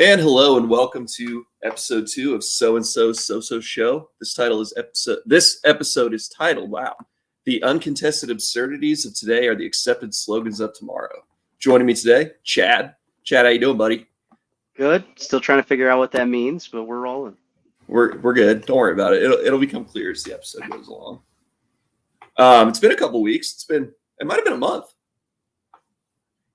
And hello and welcome to episode 2 of So and So Show. This episode is titled, The Uncontested Absurdities of Today Are the Accepted Slogans of Tomorrow. Joining me today, Chad. Chad, how you doing, buddy? Good. Still trying to figure out what that means, but we're rolling. We're good. Don't worry about it. It'll become clear as the episode goes along. It's been a couple weeks. It might have been a month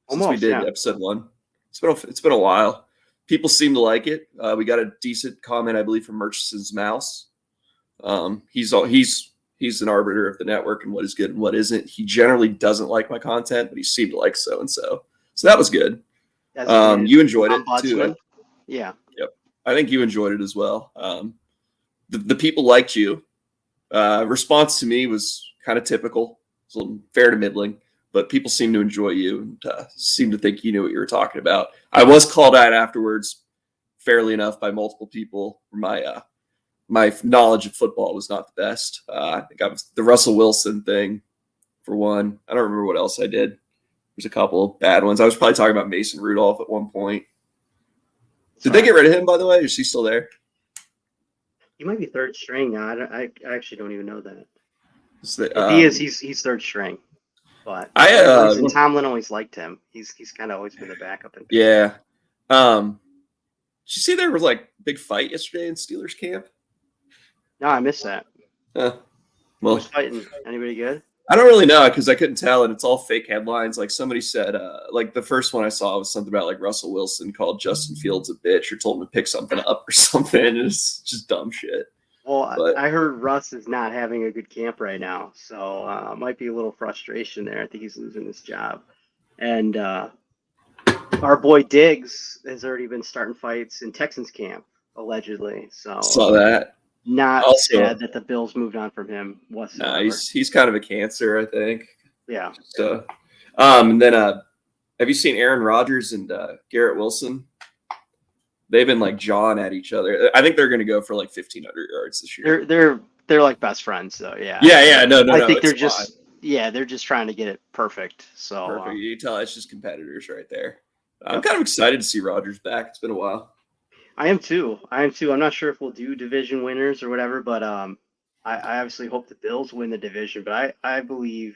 since we did episode 1. It's been a while. People seem to like it. We got a decent comment, I believe, from Murchison's Mouse. He's an arbiter of the network and what is good and what isn't. He generally doesn't like my content, but he seemed to like so and so. So that was good. You enjoyed it too. Yeah. Yep. I think you enjoyed it as well. The people liked you. Response to me was kind of typical, so fair to middling. But people seem to enjoy you and seem to think you knew what you were talking about. I was called out afterwards, fairly enough, by multiple people. My knowledge of football was not the best. I think I was the Russell Wilson thing, for one. I don't remember what else I did. There's a couple of bad ones. I was probably talking about Mason Rudolph at one point. Did they get rid of him, by the way? Is he still there? He might be third string now. I actually don't even know that. If he is, he's third string. But Tomlin always liked him. He's kind of always been the backup. Yeah. Did you see there was like big fight yesterday in Steelers camp? No, I missed that. Well, who's fighting? Anybody good? I don't really know because I couldn't tell, and it's all fake headlines. Like somebody said, like the first one I saw was something about like Russell Wilson called Justin Fields a bitch or told him to pick something up or something. And it's just dumb shit. Well, I heard Russ is not having a good camp right now, so might be a little frustration there. I think he's losing his job. And our boy Diggs has already been starting fights in Texans camp, allegedly. So saw that. Not also sad that the Bills moved on from him whatsoever. Nah, he's kind of a cancer, I think. Yeah. So, and then have you seen Aaron Rodgers and Garrett Wilson? They've been like jawing at each other. I think they're going to go for like 1,500 yards this year. They're like best friends, though. Yeah. Yeah. No. I think they're just trying to get it perfect. So perfect. You can tell it's just competitors right there. I'm kind of excited to see Rodgers back. It's been a while. I am too. I'm not sure if we'll do division winners or whatever, but I obviously hope the Bills win the division. But I believe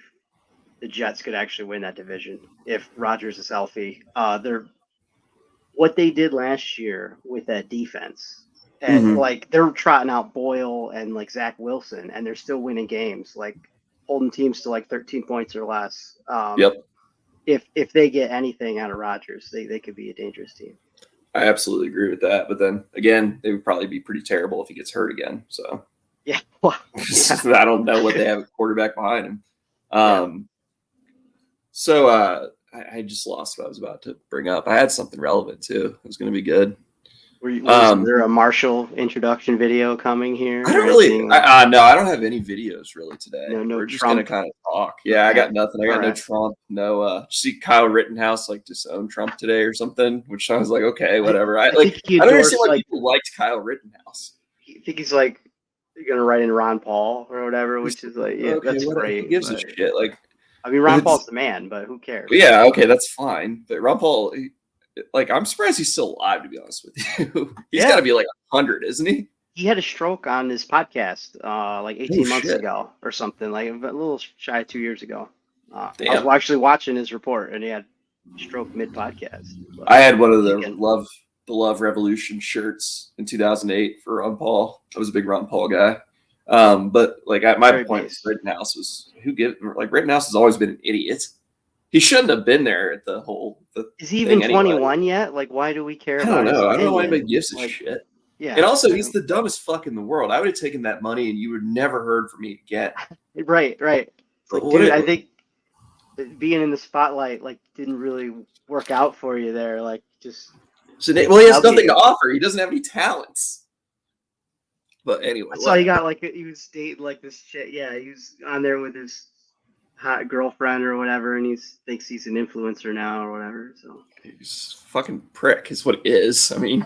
the Jets could actually win that division if Rodgers is healthy. What they did last year with that defense, and like they're trotting out Boyle and like Zach Wilson, and they're still winning games, like holding teams to like 13 points or less. Yep. If they get anything out of Rodgers, they could be a dangerous team. I absolutely agree with that. But then again, they would probably be pretty terrible if he gets hurt again. So yeah, I don't know what they have a quarterback behind him. So I just lost what I was about to bring up. I had something relevant too. It was going to be good. Was there a Marshall introduction video coming here? I don't really. No, I don't have any videos really today. No, we're just going to kind of talk. Yeah, I got nothing. I got no Trump. No. See Kyle Rittenhouse like disown Trump today or something, which I was like, okay, whatever. I don't understand why people liked Kyle Rittenhouse. I think he's like going to write in Ron Paul or whatever, which is like, yeah, okay, that's great. Who gives a shit? Like, I mean, Ron Paul's the man, but who cares? Yeah, okay, that's fine. But Ron Paul, like, I'm surprised he's still alive, to be honest with you. He's got to be like 100, isn't he? He had a stroke on his podcast like 18 months ago or something, like a little shy of 2 years ago. I was actually watching his report, and he had stroke mid-podcast. I had one of the Love Revolution shirts in 2008 for Ron Paul. I was a big Ron Paul guy. But like my point with Rittenhouse was Rittenhouse has always been an idiot. He shouldn't have been there at the whole. Is he even 21 yet? Like, why do we care? I don't know. I don't know why anybody gives a shit. Yeah. And also, he's the dumbest fuck in the world. I would have taken that money, and you would never heard from me again. Right. Like, dude, I think being in the spotlight didn't really work out for you there. Like, just. So, he has nothing to offer. He doesn't have any talents. But anyway, I saw he got he was dating this shit. Yeah, he was on there with his hot girlfriend or whatever, and he thinks he's an influencer now or whatever. So he's a fucking prick, is what it is. I mean,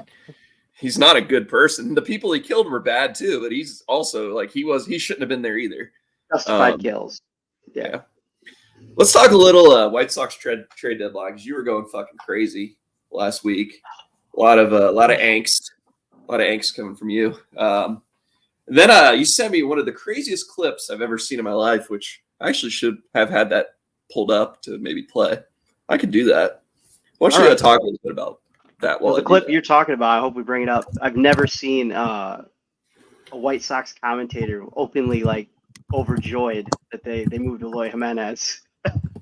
he's not a good person. The people he killed were bad too, but he's also he shouldn't have been there either. Justified kills. Yeah. Let's talk a little White Sox trade deadline because you were going fucking crazy last week. A lot of angst. A lot of angst coming from you. Then you sent me one of the craziest clips I've ever seen in my life, which I actually should have had that pulled up to maybe play. I could do that. Why don't you talk a little bit about that? Well, the clip you're talking about, I hope we bring it up. I've never seen a White Sox commentator openly like overjoyed that they moved Eloy Jimenez.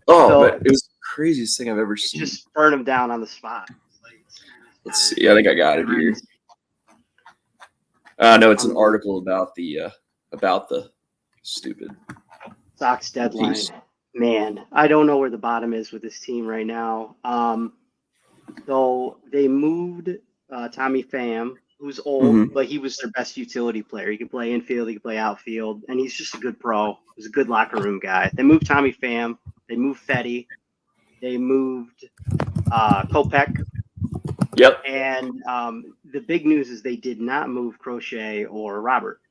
Oh, man, it was the craziest thing I've ever seen. Just burn him down on the spot. Let's see. I think I got it here. No, it's an article about the stupid Sox deadline. Piece. Man, I don't know where the bottom is with this team right now. So they moved Tommy Pham, who's old, but he was their best utility player. He could play infield, he could play outfield, and he's just a good pro. He's a good locker room guy. They moved Tommy Pham. They moved Fetty. They moved Kopech. Yep. And the big news is they did not move Crochet or Robert.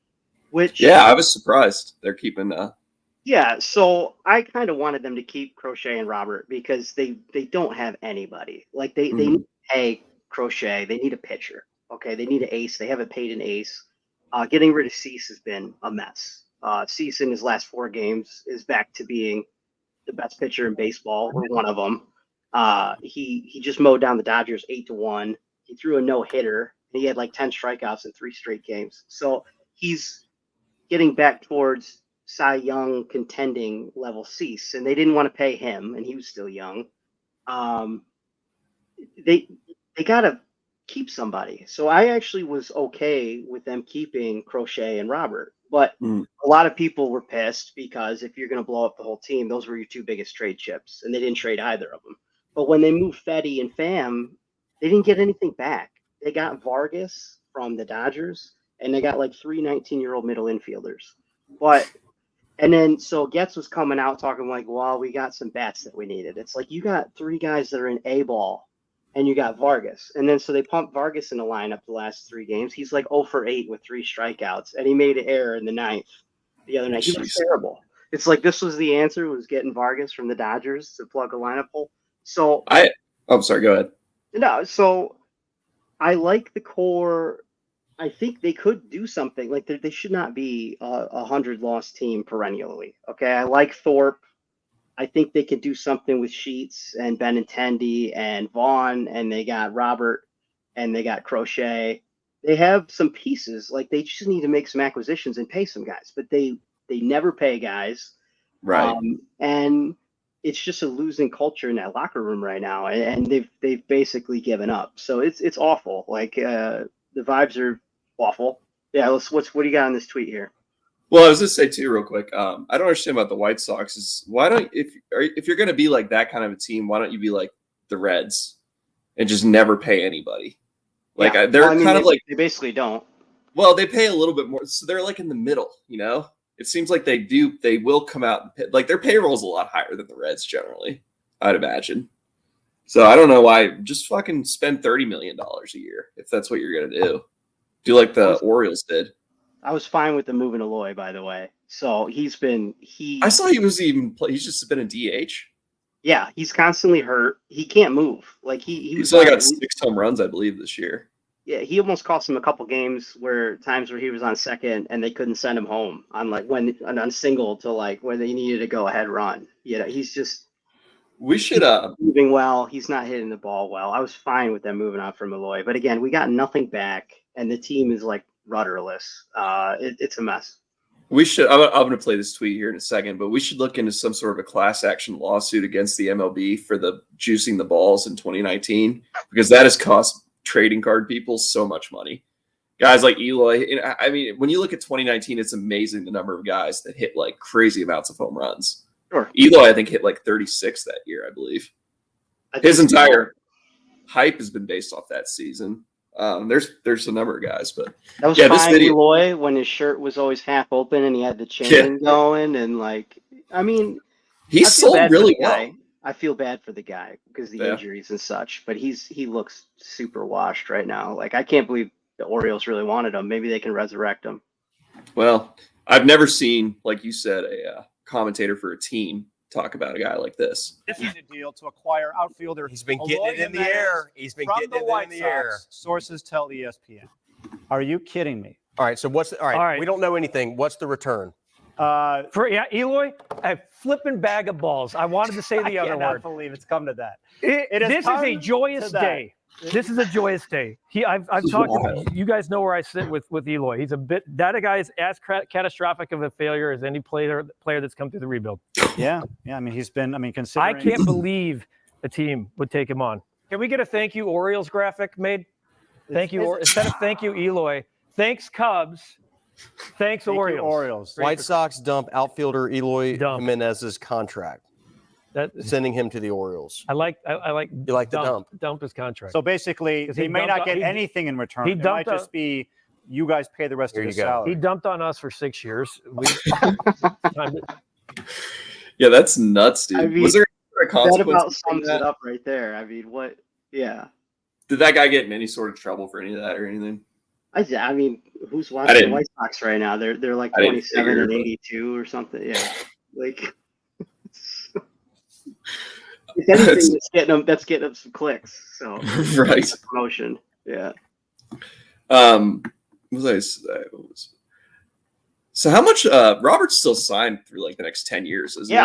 Which I was surprised they're keeping. Yeah, so I kind of wanted them to keep Crochet and Robert because they don't have anybody. Like they need to pay Crochet. They need a pitcher. Okay, they need an ace. They haven't paid an ace. Getting rid of Cease has been a mess. Cease in his last 4 games is back to being the best pitcher in baseball, or one of them. He just mowed down the Dodgers 8-1. He threw a no-hitter, and he had like 10 strikeouts in 3 straight games. So he's getting back towards Cy Young contending level Cease, and they didn't want to pay him, and he was still young. They got to keep somebody. So I actually was okay with them keeping Crochet and Robert, but a lot of people were pissed because if you're going to blow up the whole team, those were your 2 biggest trade chips, and they didn't trade either of them. But when they moved Fetty and Pham, they didn't get anything back. They got Vargas from the Dodgers, and they got like 3 19-year-old middle infielders. And then so Getz was coming out talking like, well, we got some bats that we needed. It's like you got 3 guys that are in A ball, and you got Vargas. And then so they pumped Vargas in the lineup the last 3 games. He's like 0 for 8 with 3 strikeouts, and he made an error in the 9th the other night. He was terrible. It's like this was the answer, was getting Vargas from the Dodgers to plug a lineup hole. So I'm sorry, go ahead. No, so I like the core. I think they could do something. Like they should not be a 100-loss team perennially. Okay, I like Thorpe. I think they could do something with Sheets and Benintendi and Vaughn, and they got Robert, and they got Crochet. They have some pieces. Like they just need to make some acquisitions and pay some guys, but they never pay guys. Right. And it's just a losing culture in that locker room right now, and they've basically given up. So it's awful. Like the vibes are awful. Yeah, what do you got on this tweet here? Well, I was just say too, real quick. I don't understand about the White Sox. Is why don't if you're going to be like that kind of a team, why don't you be like the Reds and just never pay anybody? Like they basically don't. Well, they pay a little bit more, so they're like in the middle. You know, it seems like they will come out and pay, like their payroll is a lot higher than the Reds generally, I'd imagine. So I don't know why. Just fucking spend $30 million a year if that's what you're gonna do. Do like the Orioles did. I was fine with the moving Eloy, by the way. So I saw he's just been a DH. Yeah, he's constantly hurt. He can't move. Like he's only got 6 home runs, I believe, this year. Yeah, he almost cost him a couple games where he was on second and they couldn't send him home on single to like where they needed a go ahead run. Yeah, he's just moving well. He's not hitting the ball well. I was fine with them moving on from Eloy, but again, we got nothing back, and the team is like rudderless. It's a mess. We should. I'm going to play this tweet here in a second, but we should look into some sort of a class action lawsuit against the MLB for the juicing the balls in 2019 because that has cost trading card people so much money. Guys like Eloy. I mean, when you look at 2019, it's amazing the number of guys that hit like crazy amounts of home runs. Sure. Eloy, I think, hit like 36 that year, I believe. His entire hype has been based off that season. There's a number of guys, but that was fine. Eloy, when his shirt was always half open and he had the chain going, and like, I mean, he sold really well. I feel bad for the guy because the injuries and such, but he looks super washed right now. Like, I can't believe the Orioles really wanted him. Maybe they can resurrect him. Well, I've never seen, like you said, a commentator for a team talk about a guy like this. This is a deal to acquire outfielder. He's been getting it in the air. He's been getting it in the air. Sources tell ESPN. Are you kidding me? All right. So all right. We don't know anything. What's the return? Eloy, a flipping bag of balls. I wanted to say the other word. I cannot believe it's come to that. This is a joyous day. This is a joyous day. I've talked about, you guys know where I sit with Eloy. He's that guy is as catastrophic of a failure as any player that's come through the rebuild. Yeah. I mean, considering. I can't believe a team would take him on. Can we get a thank you Orioles graphic made? Thank you, instead of thank you Eloy. Thanks Cubs. Thanks Orioles. White Sox dump outfielder Eloy Jimenez's contract. Sending him to the Orioles. I like you like the dump. Dump his contract. So basically, he may not get anything in return. It might just be you guys pay the rest of his salary. He dumped on us for 6 years. Yeah, that's nuts, dude. I mean, was there a consequence? That about sums it up right there. I mean, what? Yeah. Did that guy get in any sort of trouble for any of that or anything? I mean, who's watching the White Sox right now? They're like 27 and 82 or something. Yeah, like. If anything, that's getting them some clicks. So right, promotion. Yeah. What was I say? So how much? Robert's still signed through like the next 10 years, isn't he?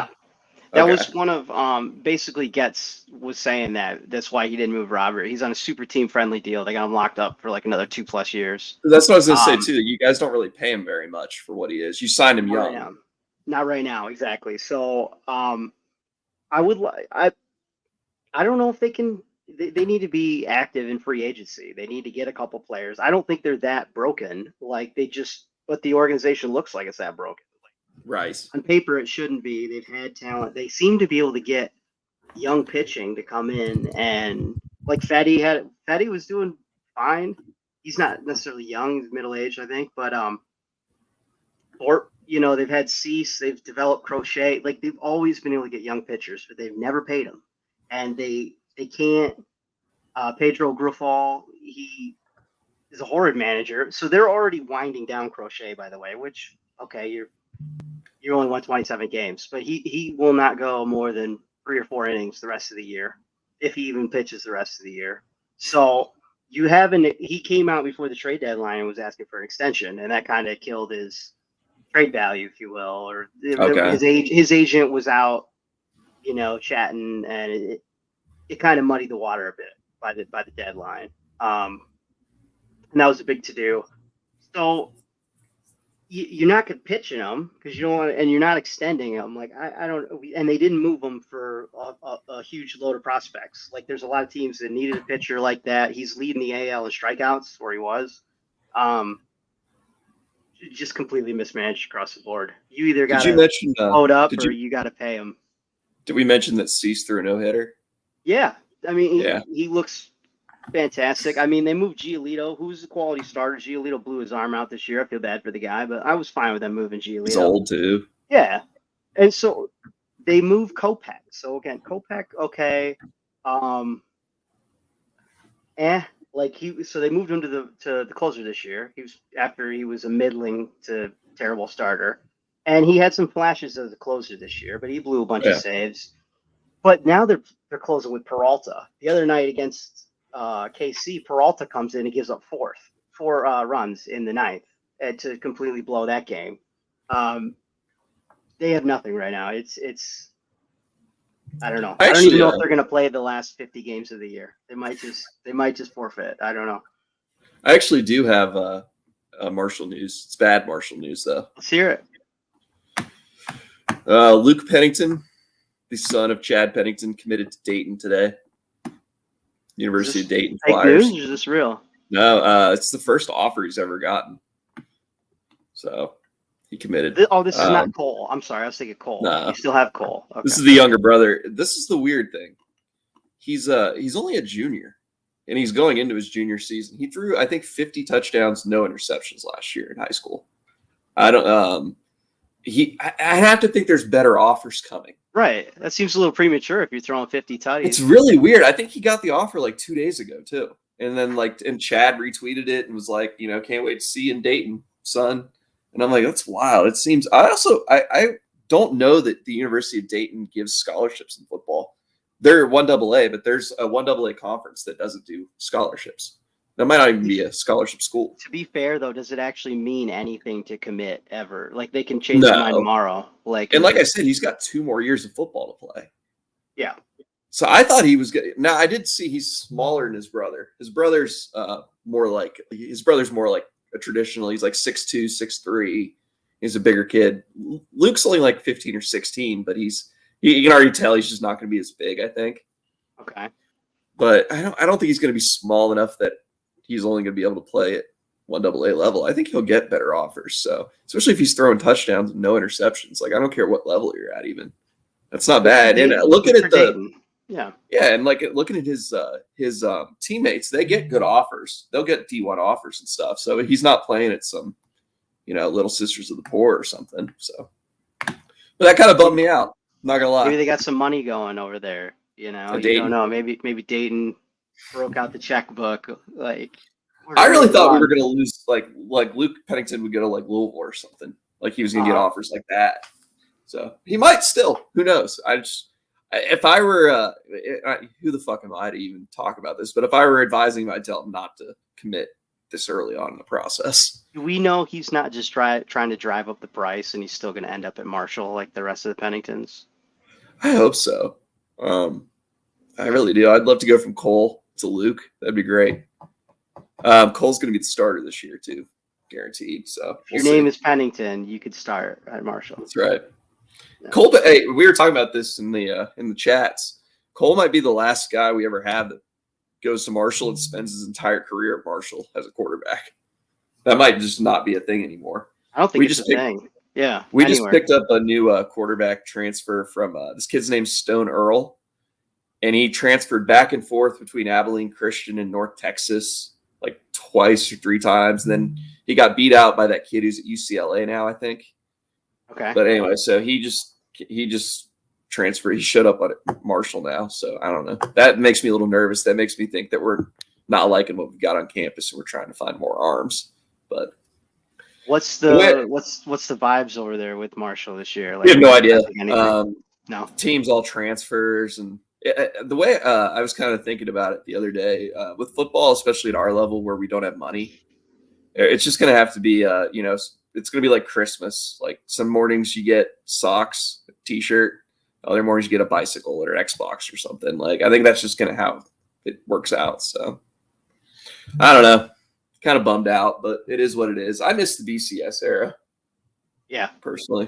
That okay. was one of basically Getz was saying that's why he didn't move Robert. He's on a super team friendly deal. They got him locked up for like another 2+ years. That's what I was gonna say too. You guys don't really pay him very much for what he is. You signed him young. Not right now, exactly. So I don't know if they can. They need to be active in free agency. They need to get a couple players. I don't think they're that broken. Like but the organization looks like it's that broken. Right. On paper, it shouldn't be. They've had talent. They seem to be able to get young pitching to come in, and like Fetty was doing fine. He's not necessarily young; he's middle aged, I think. But they've had Cease, they've developed Crochet. Like they've always been able to get young pitchers, but they've never paid them, and they can't. Pedro Grufol, he is a horrid manager, so they're already winding down Crochet. By the way, which you only won 27 games, but he will not go more than 3 or 4 innings the rest of the year, if he even pitches the rest of the year. So he came out before the trade deadline and was asking for an extension, and that kind of killed his trade value, if you will, or his agent was out, chatting, and it kind of muddied the water a bit by the deadline. And that was a big to do. So you're not pitching them because you don't want to, and you're not extending them. Like I don't, and they didn't move them for a huge load of prospects. Like there's a lot of teams that needed a pitcher like that. He's leading the AL in strikeouts, where he was. Just completely mismanaged across the board. You either got to load up or you got to pay him. Did we mention that Cease threw a no-hitter? Yeah, I mean he looks fantastic. I mean, they moved Giolito, who's a quality starter. Giolito blew his arm out this year. I feel bad for the guy, but I was fine with them moving Giolito. He's old too. Yeah, and so they moved Kopech. So again, Kopech, okay, so they moved him to the closer this year. He was a middling to terrible starter, and he had some flashes as a closer this year, but he blew a bunch of saves. But now they're closing with Peralta. The other night against KC, Peralta comes in and gives up four runs in the ninth to completely blow that game. They have nothing right now. It's I don't know. I don't even know if they're going to play the last 50 games of the year. They might just forfeit. I don't know. I actually do have Marshall news. It's bad Marshall news though. Let's hear it. Luke Pennington, the son of Chad Pennington, committed to Dayton today. University of Dayton Flyers. Fake news, or is this real? No, it's the first offer he's ever gotten. So he committed. This is not Cole. I'm sorry, I was thinking Cole. No. You still have Cole. Okay. This is the younger brother. This is the weird thing. He's only a junior, and he's going into his junior season. He threw, I think, 50 touchdowns, no interceptions last year in high school. I have to think there's better offers coming. Right. That seems a little premature if you're throwing 50 tutties. It's really weird. I think he got the offer like 2 days ago too. And then and Chad retweeted it and was like, can't wait to see you in Dayton, son. And I'm like, that's wild. It seems I don't know that the University of Dayton gives scholarships in football. They're 1AA, but there's a 1AA conference that doesn't do scholarships. That might not even be a scholarship school. To be fair, though, does it actually mean anything to commit ever? Like, they can change their mind tomorrow. And like I said, he's got 2 more years of football to play. Yeah. So I thought he was good. Now I did see he's smaller than his brother. His brother's more like a traditional. He's like 6'2", 6'3". He's a bigger kid. Luke's only like 15 or 16, but you can already tell he's just not going to be as big, I think. Okay. But I don't think he's going to be small enough that he's only going to be able to play at 1AA level. I think he'll get better offers. So especially if he's throwing touchdowns and no interceptions. Like, I don't care what level you're at, even. That's not bad. And looking at and like looking at his teammates, they get good offers. They'll get D1 offers and stuff. So he's not playing at some, Little Sisters of the Poor or something. So, but that kind of bummed me out. Not gonna lie. Maybe they got some money going over there. You don't know. Maybe Dayton broke out the checkbook. Like, I really thought we were gonna lose. Like Luke Pennington would go to like Louisville or something. Like he was gonna get offers like that. So he might still. Who knows? If I were, who the fuck am I to even talk about this? But if I were advising him, I'd tell him not to commit this early on in the process. Do we know he's not just trying to drive up the price and he's still going to end up at Marshall like the rest of the Penningtons? I hope so. I really do. I'd love to go from Cole to Luke. That'd be great. Cole's going to be the starter this year too, guaranteed. So if your name is Pennington, you could start at Marshall. That's right. Yeah. Cole, hey, we were talking about this in the chats. Cole might be the last guy we ever have that goes to Marshall and spends his entire career at Marshall as a quarterback. That might just not be a thing anymore. I don't think it's a thing. Yeah. We just picked up a new quarterback transfer from this kid's name's Stone Earl, and he transferred back and forth between Abilene Christian and North Texas like twice or 3 times. And then he got beat out by that kid who's at UCLA now, I think. Okay. But anyway, so he just transferred. He showed up at Marshall now. So I don't know. That makes me a little nervous. That makes me think that we're not liking what we've got on campus and we're trying to find more arms. But what's the vibes over there with Marshall this year? Like, we have no idea. No, teams all transfers, and the way I was kind of thinking about it the other day with football, especially at our level where we don't have money, it's just going to have to be it's going to be like Christmas. Like some mornings you get socks, a t-shirt, other mornings you get a bicycle or an Xbox or something. Like I think that's just going to how it works out. So I don't know. Kind of bummed out, but it is what it is. I miss the BCS era. Yeah, personally.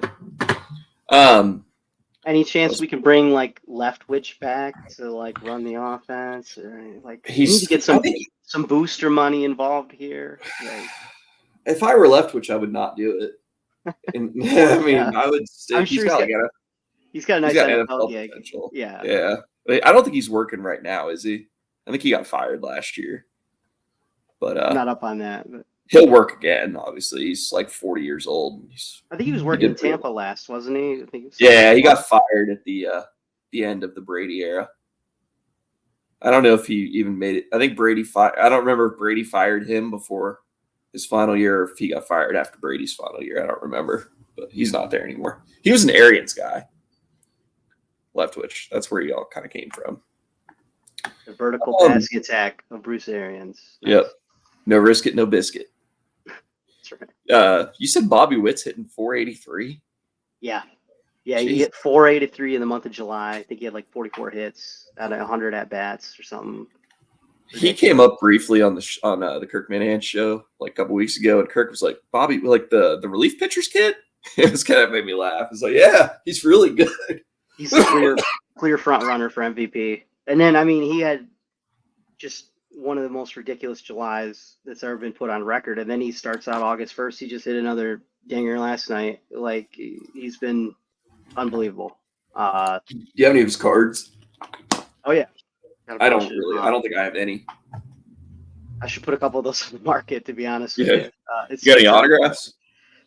Any chance we can bring like Leftwich back to like run the offense, or like we need to get some booster money involved here? Like, if I were Leftwich, I would not do it. And, I mean, I would. I'm sure he's got a nice NFL gig. Potential. Yeah. I don't think he's working right now, is he? I think he got fired last year. But I'm not up on that. But he'll work again. Obviously, he's like 40 years old. I think he was working in Tampa last, wasn't he? I think he got fired at the end of the Brady era. I don't know if he even made it. I think I don't remember if Brady fired him before his final year, or if he got fired after Brady's final year. I don't remember, but he's not there anymore. He was an Arians guy. Leftwich. That's where he all kind of came from. The vertical passing attack of Bruce Arians. Yep. No risk it, no biscuit. That's right. You said Bobby Witt's hitting 483? Yeah. Yeah, he hit 483 in the month of July. I think he had like 44 hits out of 100 at-bats or something. He came up briefly on the Kirk Minahan show like a couple weeks ago, and Kirk was like, Bobby, like the relief pitchers kid? It was kind of made me laugh. It's like, yeah, he's really good. He's a clear front runner for MVP. And then, I mean, he had just one of the most ridiculous Julys that's ever been put on record. And then he starts out August 1st. He just hit another dinger last night. Like, he's been unbelievable. Do you have any of his cards? Oh, yeah. I don't think I have any. I should put a couple of those on the market, to be honest with you. You got any autographs?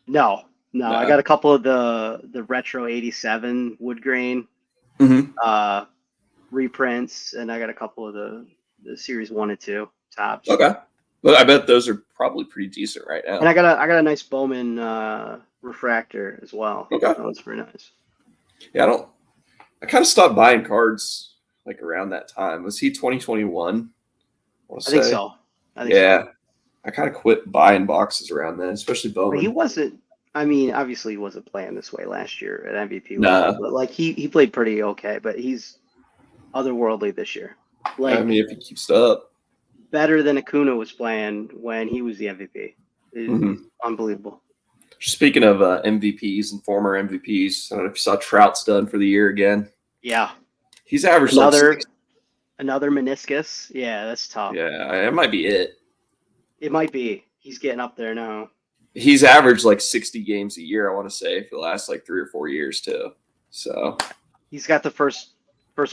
No. I got a couple of the retro 87 wood grain reprints, and I got a couple of the series 1 and 2 tops. Okay. Well, I bet those are probably pretty decent right now. And I got a nice Bowman refractor as well. Okay. That one's pretty nice. Yeah, I kind of stopped buying cards like around that time. Was he 2021? I think so. Yeah. I kind of quit buying boxes around then, especially Bowman. But he wasn't. I mean, obviously, he wasn't playing this way last year at MVP Nah. level, but like he played pretty okay. But he's otherworldly this year. Like, I mean, if he keeps it up, better than Acuna was playing when he was the MVP. It's unbelievable. Speaking of MVPs and former MVPs, I don't know if you saw Trout's done for the year again. Yeah, he's averaged another meniscus. Yeah, that's tough. Yeah, it might be it. It might be. He's getting up there now. He's averaged like 60 games a year, I want to say, for the last like 3 or 4 years too. So he's got the first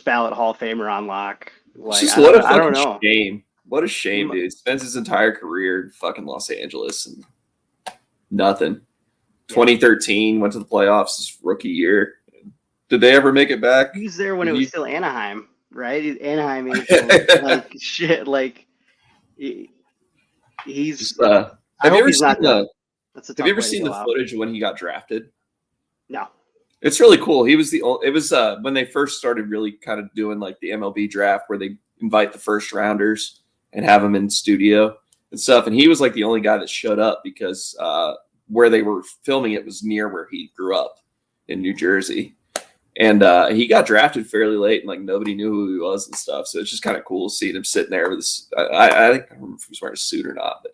ballot Hall of Famer on lock. Like, I don't know. Shame. What a shame, dude. Spends his entire career in fucking Los Angeles and nothing. 2013 went to the playoffs his rookie year. Did they ever make it back? He was there when it was still Anaheim, right? Anaheim, like shit. Like he's. Have you ever seen the footage footage when he got drafted? No. It's really cool. He was it was when they first started really kind of doing like the MLB draft where they invite the first rounders and have them in studio and stuff. And he was like the only guy that showed up because where they were filming it was near where he grew up in New Jersey. And he got drafted fairly late and like nobody knew who he was and stuff. So it's just kind of cool seeing him sitting there with this. I don't remember if he was wearing a suit or not, but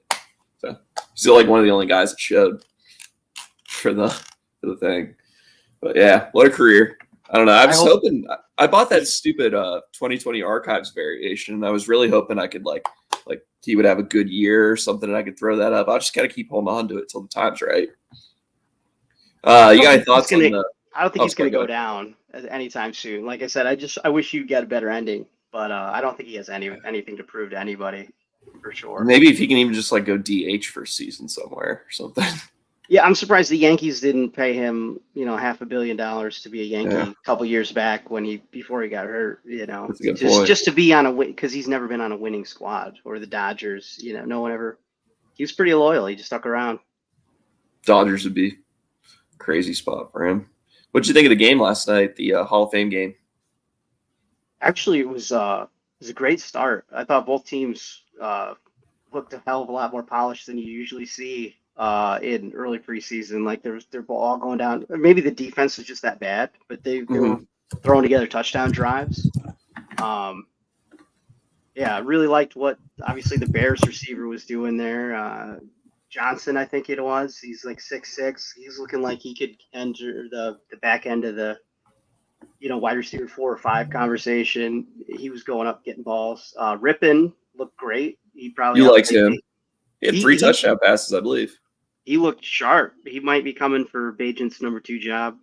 so he's like one of the only guys that showed for the thing. But yeah, what a career. I don't know. I was hoping I bought that stupid 2020 archives variation, and I was really hoping I could like he would have a good year or something, and I could throw that up. I'll just gotta keep holding on to it till the time's right. You got any thoughts on the? I don't think he's gonna go down anytime soon. Like I said, I wish you get a better ending, but I don't think he has anything to prove to anybody for sure. Maybe if he can even just like go DH for a season somewhere or something. Yeah, I'm surprised the Yankees didn't pay him, $500 million to be a Yankee a couple years back before he got hurt. Just to be on a win, because he's never been on a winning squad, or the Dodgers. No one ever. He was pretty loyal. He just stuck around. Dodgers would be a crazy spot for him. What'd you think of the game last night, the Hall of Fame game? Actually, it was a great start. I thought both teams looked a hell of a lot more polished than you usually see in early preseason. Like they're all going down. Maybe the defense was just that bad, but they were throwing together touchdown drives. Yeah, I really liked what obviously the Bears receiver was doing there. Johnson, I think it was. He's like 6'6". He's looking like he could enter the back end of the wide receiver 4 or 5 conversation. He was going up getting balls. Rippin looked great. He liked him. He had 3 touchdown passes, I believe. He looked sharp. He might be coming for Bajent's number 2 job.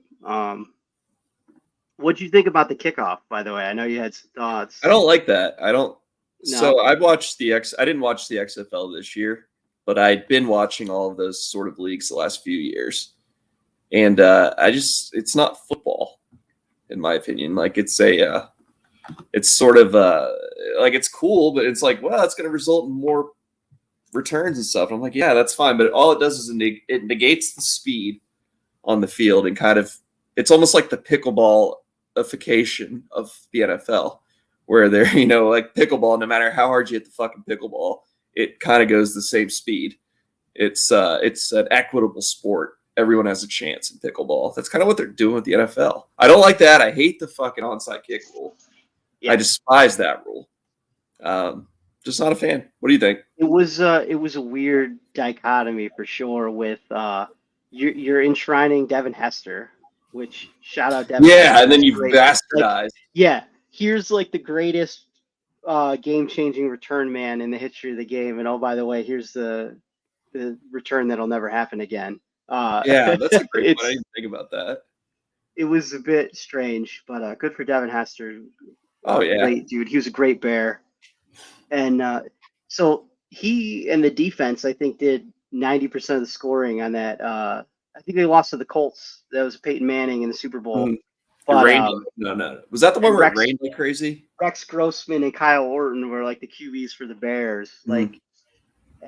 What'd you think about the kickoff, by the way? I know you had some thoughts. I don't like that. I don't. No. So I watched I didn't watch the XFL this year, but I'd been watching all of those sort of leagues the last few years. And it's not football, in my opinion. Like it's sort of like it's cool, but it's like, well, it's going to result in more returns and stuff. And I'm like, yeah, that's fine. But all it does is it negates the speed on the field and kind of, it's almost like the pickleball-ification of the NFL, where they're, like pickleball, no matter how hard you hit the fucking pickleball, it kind of goes the same speed. It's an equitable sport. Everyone has a chance in pickleball. That's kind of what they're doing with the NFL. I don't like that. I hate the fucking onside kick rule. Yeah. I despise that rule. Just not a fan. What do you think? It was a weird dichotomy for sure with you're enshrining Devin Hester, which shout out Devin. Yeah, Hester, and then you bastardized. Here's like the greatest game-changing return man in the history of the game, and oh, by the way, here's the return that'll never happen again. Yeah, that's a great one. I didn't think about that. It was a bit strange, but good for Devin Hester. Oh yeah, great dude. He was a great Bear. And so he and the defense, I think, did 90% of the scoring on that. I think they lost to the Colts. That was Peyton Manning in the Super Bowl. Mm-hmm. But, no. Was that the one where it rained like crazy? Rex Grossman and Kyle Orton were like the QBs for the Bears.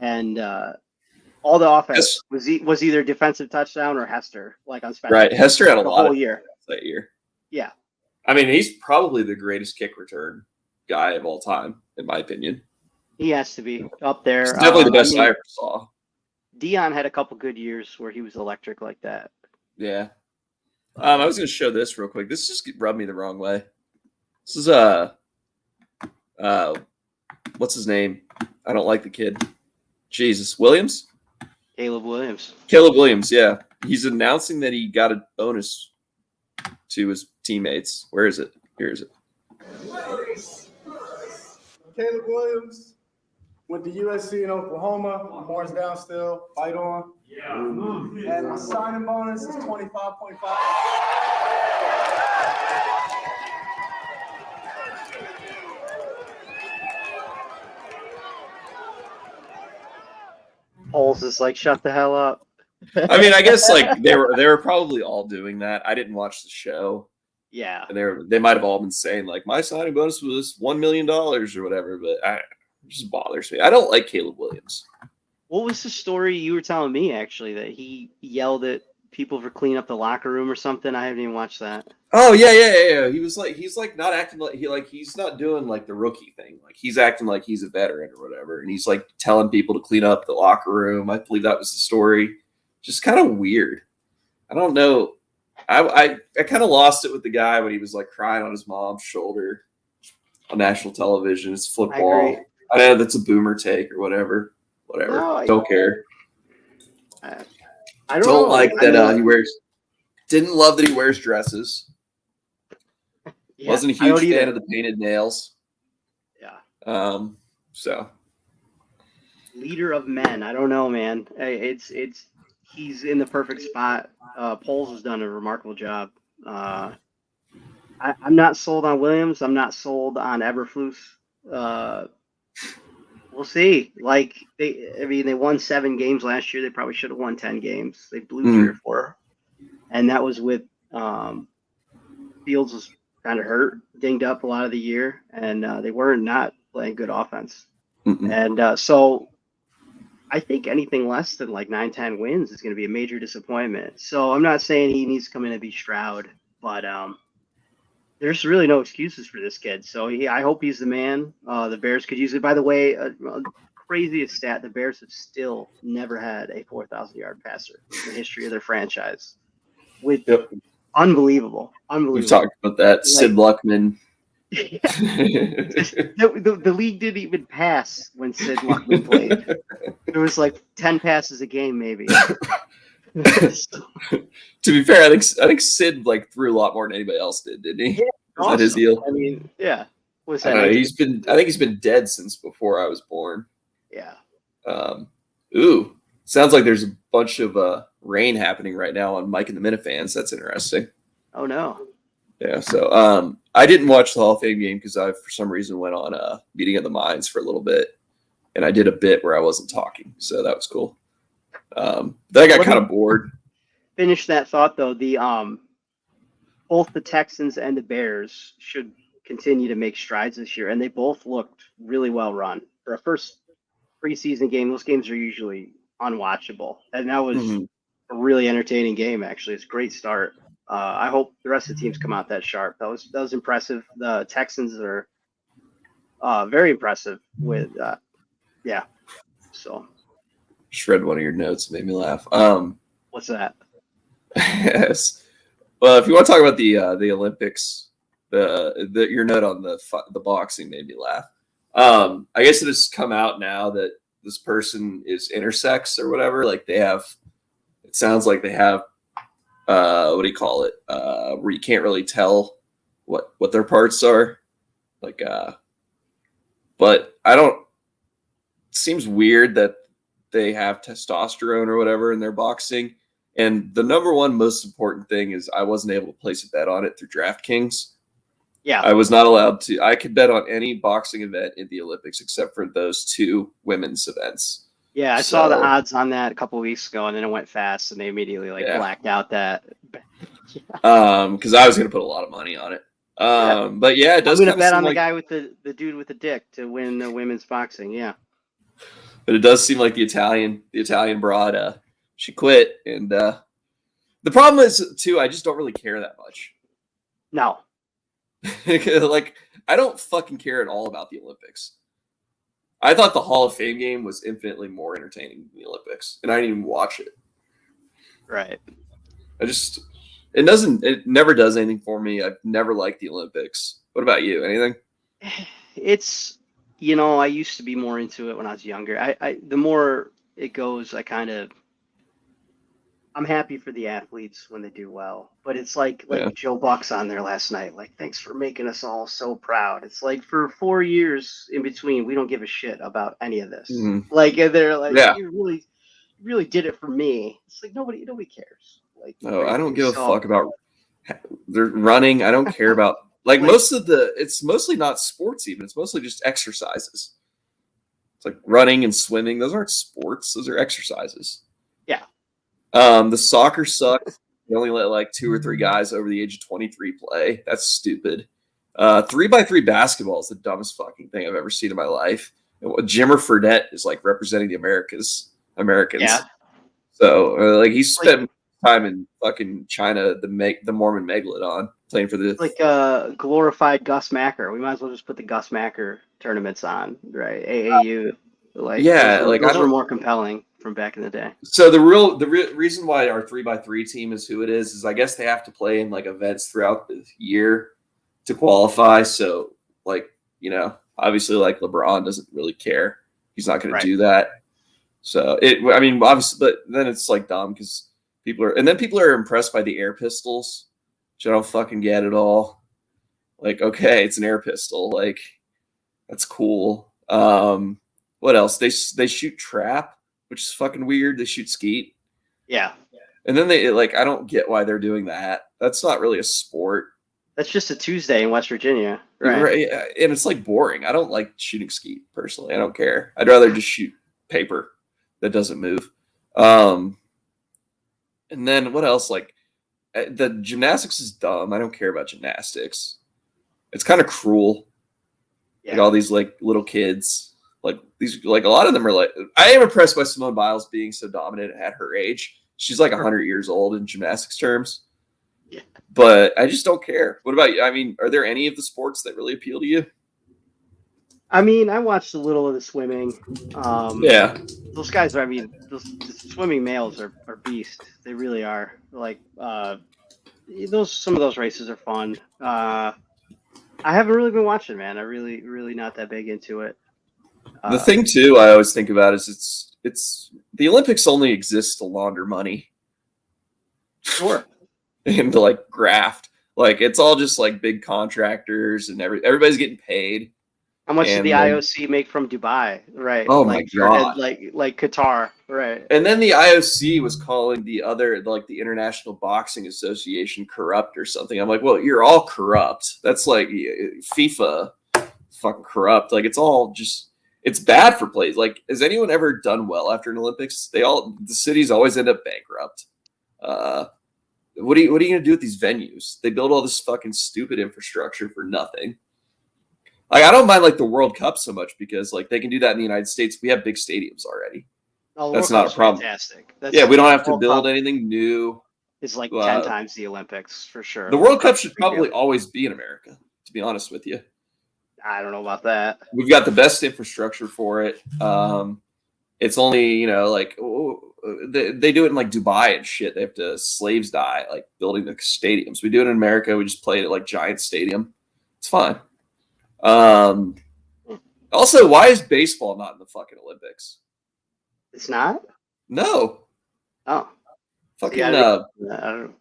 And all the offense was either defensive touchdown or Hester, like on special. Right. Hester had a lot whole year. That year. Yeah. I mean, he's probably the greatest kick return guy of all time, in my opinion. He has to be up there. He's definitely the best I ever saw. Dion had a couple good years where he was electric like that. Yeah. I was going to show this real quick. This just rubbed me the wrong way. This is what's his name? I don't like the kid. Jesus, Williams? Caleb Williams. Caleb Williams, yeah. He's announcing that he got a bonus to his teammates. Where is it? Here is it. Caleb Williams went to USC in Oklahoma. Horns down still. Fight on. Yeah. And my signing bonus is 25.5. Poles is like, shut the hell up. I mean, I guess like they were probably all doing that. I didn't watch the show. Yeah. And they might have all been saying like my signing bonus was $1 million or whatever, but it just bothers me. I don't like Caleb Williams. What was the story you were telling me actually that he yelled at people for cleaning up the locker room or something? I haven't even watched that. Oh yeah. He's like not acting like he's not doing like the rookie thing. Like he's acting like he's a veteran or whatever, and he's like telling people to clean up the locker room. I believe that was the story. Just kind of weird. I don't know. I kind of lost it with the guy when he was like crying on his mom's shoulder on national television. It's football. I know that's a boomer take or whatever. Whatever. No, don't care. I don't like that he wears. Didn't love that he wears dresses. Yeah, wasn't a huge fan of the painted nails. Yeah. So. Leader of men. I don't know, man. He's in the perfect spot. Poles has done a remarkable job. I'm not sold on Williams. I'm not sold on Eberflus. We'll see. Like they won 7 games last year. They probably should have won 10 games. They blew 3 or 4, and that was with Fields was kind of hurt, dinged up a lot of the year, and they were not playing good offense. And so I think anything less than like 9-10 wins is going to be a major disappointment. So I'm not saying he needs to come in and be Stroud, but there's really no excuses for this kid. So I hope he's the man. The Bears could use it. By the way, craziest stat, the Bears have still never had a 4,000-yard passer in the history of their franchise. Unbelievable. We've talked about that. Sid Luckman. The league didn't even pass when Sid Luckman played. There was like 10 passes a game, maybe. To be fair, I think Sid like threw a lot more than anybody else did, didn't he? Yeah, was that his deal? I mean, yeah. Was that? I think he's been dead since before I was born. Yeah. Ooh, sounds like there's a bunch of rain happening right now on Mike and the Minifans. That's interesting. Oh no. Yeah. So I didn't watch the Hall of Fame game because I for some reason went on a Meeting of the Minds for a little bit, and I did a bit where I wasn't talking, so that was cool. Then I got kind of bored. Finish that thought though. The both the Texans and the Bears should continue to make strides this year, and they both looked really well run for a first preseason game. Those games are usually unwatchable, and that was a really entertaining game. Actually, it's a great start. I hope the rest of the teams come out that sharp. That was impressive. The Texans are very impressive with yeah. So. Just read one of your notes, made me laugh. What's that? Yes. Well, if you want to talk about the Olympics, your note on the boxing made me laugh. I guess it has come out now that this person is intersex or whatever. Like it sounds like they have what do you call it? Where you can't really tell what their parts are. Like but I don't. It seems weird that they have testosterone or whatever in their boxing. And the number one most important thing is I wasn't able to place a bet on it through DraftKings. Yeah. I was not allowed to. I could bet on any boxing event in the Olympics except for those 2 women's events. Yeah, I saw the odds on that a couple of weeks ago, and then it went fast, and they immediately blacked out that. Because I was going to put a lot of money on it. But yeah, it does. I'm going to bet on the guy with the dude with the dick to win the women's boxing. Yeah. But it does seem like the Italian broad, she quit. And the problem is, too, I just don't really care that much. No. Like, I don't fucking care at all about the Olympics. I thought the Hall of Fame game was infinitely more entertaining than the Olympics, and I didn't even watch it. Right. It never does anything for me. I've never liked the Olympics. What about you? Anything? It's, I used to be more into it when I was younger. The more it goes, I'm happy for the athletes when they do well, but it's like Joe Buck's on there last night. Like, thanks for making us all so proud. It's like for 4 years in between, we don't give a shit about any of this. Mm-hmm. Like, they're like, you really did it for me. It's like nobody cares. Like, no, I don't give a fuck about they're running. I don't care about it's mostly not sports even. It's mostly just exercises. It's like running and swimming. Those aren't sports. Those are exercises. Yeah. The soccer sucks. They only let like 2 or 3 guys over the age of 23 play. That's stupid. 3x3 basketball is the dumbest fucking thing I've ever seen in my life. Jimmer Fredette is like representing the Americans. Yeah. So like he spent time in fucking China, the Mormon megalodon, playing for the like glorified Gus Macker. We might as well just put the Gus Macker tournaments on, right? AAU. Those were more compelling from back in the day. So the reason why our 3x3 team is who it is I guess they have to play in like events throughout the year to qualify. So like, obviously like LeBron doesn't really care. He's not going to do that. So obviously, but then it's like dumb because people are impressed by the air pistols, which I don't fucking get at all. Like, okay, it's an air pistol. Like, that's cool. What else? They shoot trap, which is fucking weird. They shoot skeet. Yeah. And then I don't get why they're doing that. That's not really a sport. That's just a Tuesday in West Virginia, right? And it's like boring. I don't like shooting skeet personally. I don't care. I'd rather just shoot paper that doesn't move. And then what else? Like the gymnastics is dumb. I don't care about gymnastics. It's kind of cruel. Yeah. Like all these like little kids, like these, like a lot of them are like, I am impressed by Simone Biles being so dominant at her age. She's like 100 years old in gymnastics terms. Yeah. But I just don't care. What about you? I mean, are there any of the sports that really appeal to you? I mean, I watched a little of the swimming. Yeah. Those guys are, those swimming males are beasts. They really are. Like, some of those races are fun. I haven't really been watching, man. I'm really not that big into it. The thing too, I always think about is it's the Olympics only exist to launder money. Sure. And to like graft. Like it's all just like big contractors and everybody's getting paid. How much did the IOC make from Dubai? Right. Oh my God. Like Qatar. Right. And then the IOC was calling the International Boxing Association corrupt or something. I'm like, well, you're all corrupt. That's like FIFA fucking corrupt. Like it's all just, it's bad for plays. Like, has anyone ever done well after an Olympics? The cities always end up bankrupt. What are you going to do with these venues? They build all this fucking stupid infrastructure for nothing. Like, I don't mind like the World Cup so much because like they can do that in the United States. We have big stadiums already. Oh, that's not a problem. Fantastic. We don't have to build anything new. It's like 10 times the Olympics for sure. The World Cup should probably always be in America, to be honest with you. I don't know about that. We've got the best infrastructure for it. It's only, they do it in like Dubai and shit. They have to slaves die, like building the stadiums. We do it in America. We just play it at like Giant Stadium. It's fine. Also, why is baseball not in the fucking Olympics? It's not? No. Oh. Fucking I don't know.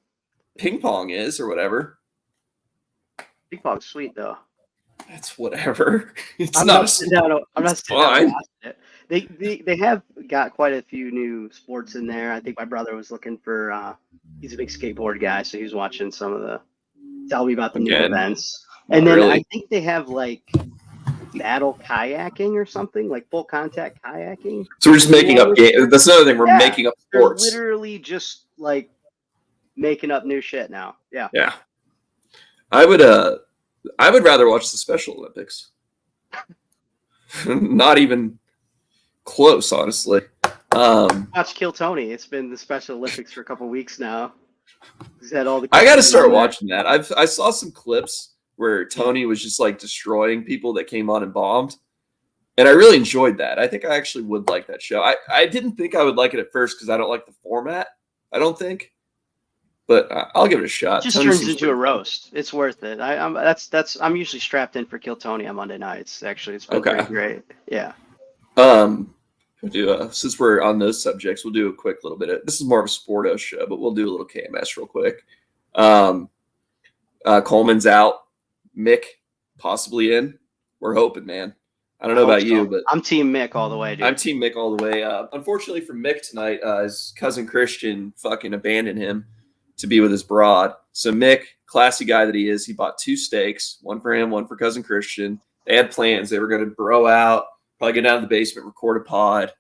ping pong is or whatever. Ping pong's sweet though. That's whatever. I'm not sitting down watching it. They have got quite a few new sports in there. I think my brother was looking for he's a big skateboard guy, so he's watching some of the tell me about the new events. And then I think they have like battle kayaking or something, like full contact kayaking. So we're just making up games. That's another thing. We're making up sports. They're literally just like making up new shit now. Yeah. Yeah. I would rather watch the Special Olympics. Not even close, honestly. Watch Kill Tony. It's been the Special Olympics for a couple weeks now. Is that all the? I got to start watching that. I saw some clips where Tony was just like destroying people that came on and bombed, and I really enjoyed that. I think I actually would like that show. I didn't think I would like it at first because I don't like the format. I don't think, but I'll give it a shot. It just turns into a roast. It's worth it. I'm usually strapped in for Kill Tony on Monday nights. Actually, it's been pretty great. Yeah. We'll do since we're on those subjects, we'll do a quick little bit. This is more of a sporto show, but we'll do a little KMS real quick. Coleman's out. Mick possibly in. We're hoping, man. I don't know about you, but I'm Team Mick all the way, dude. I'm Team Mick all the way. Unfortunately for Mick tonight, his cousin Christian fucking abandoned him to be with his broad. So Mick, classy guy that he is, he bought 2 steaks, one for him, one for cousin Christian. They had plans. They were going to bro out, probably go down to the basement, record a pod,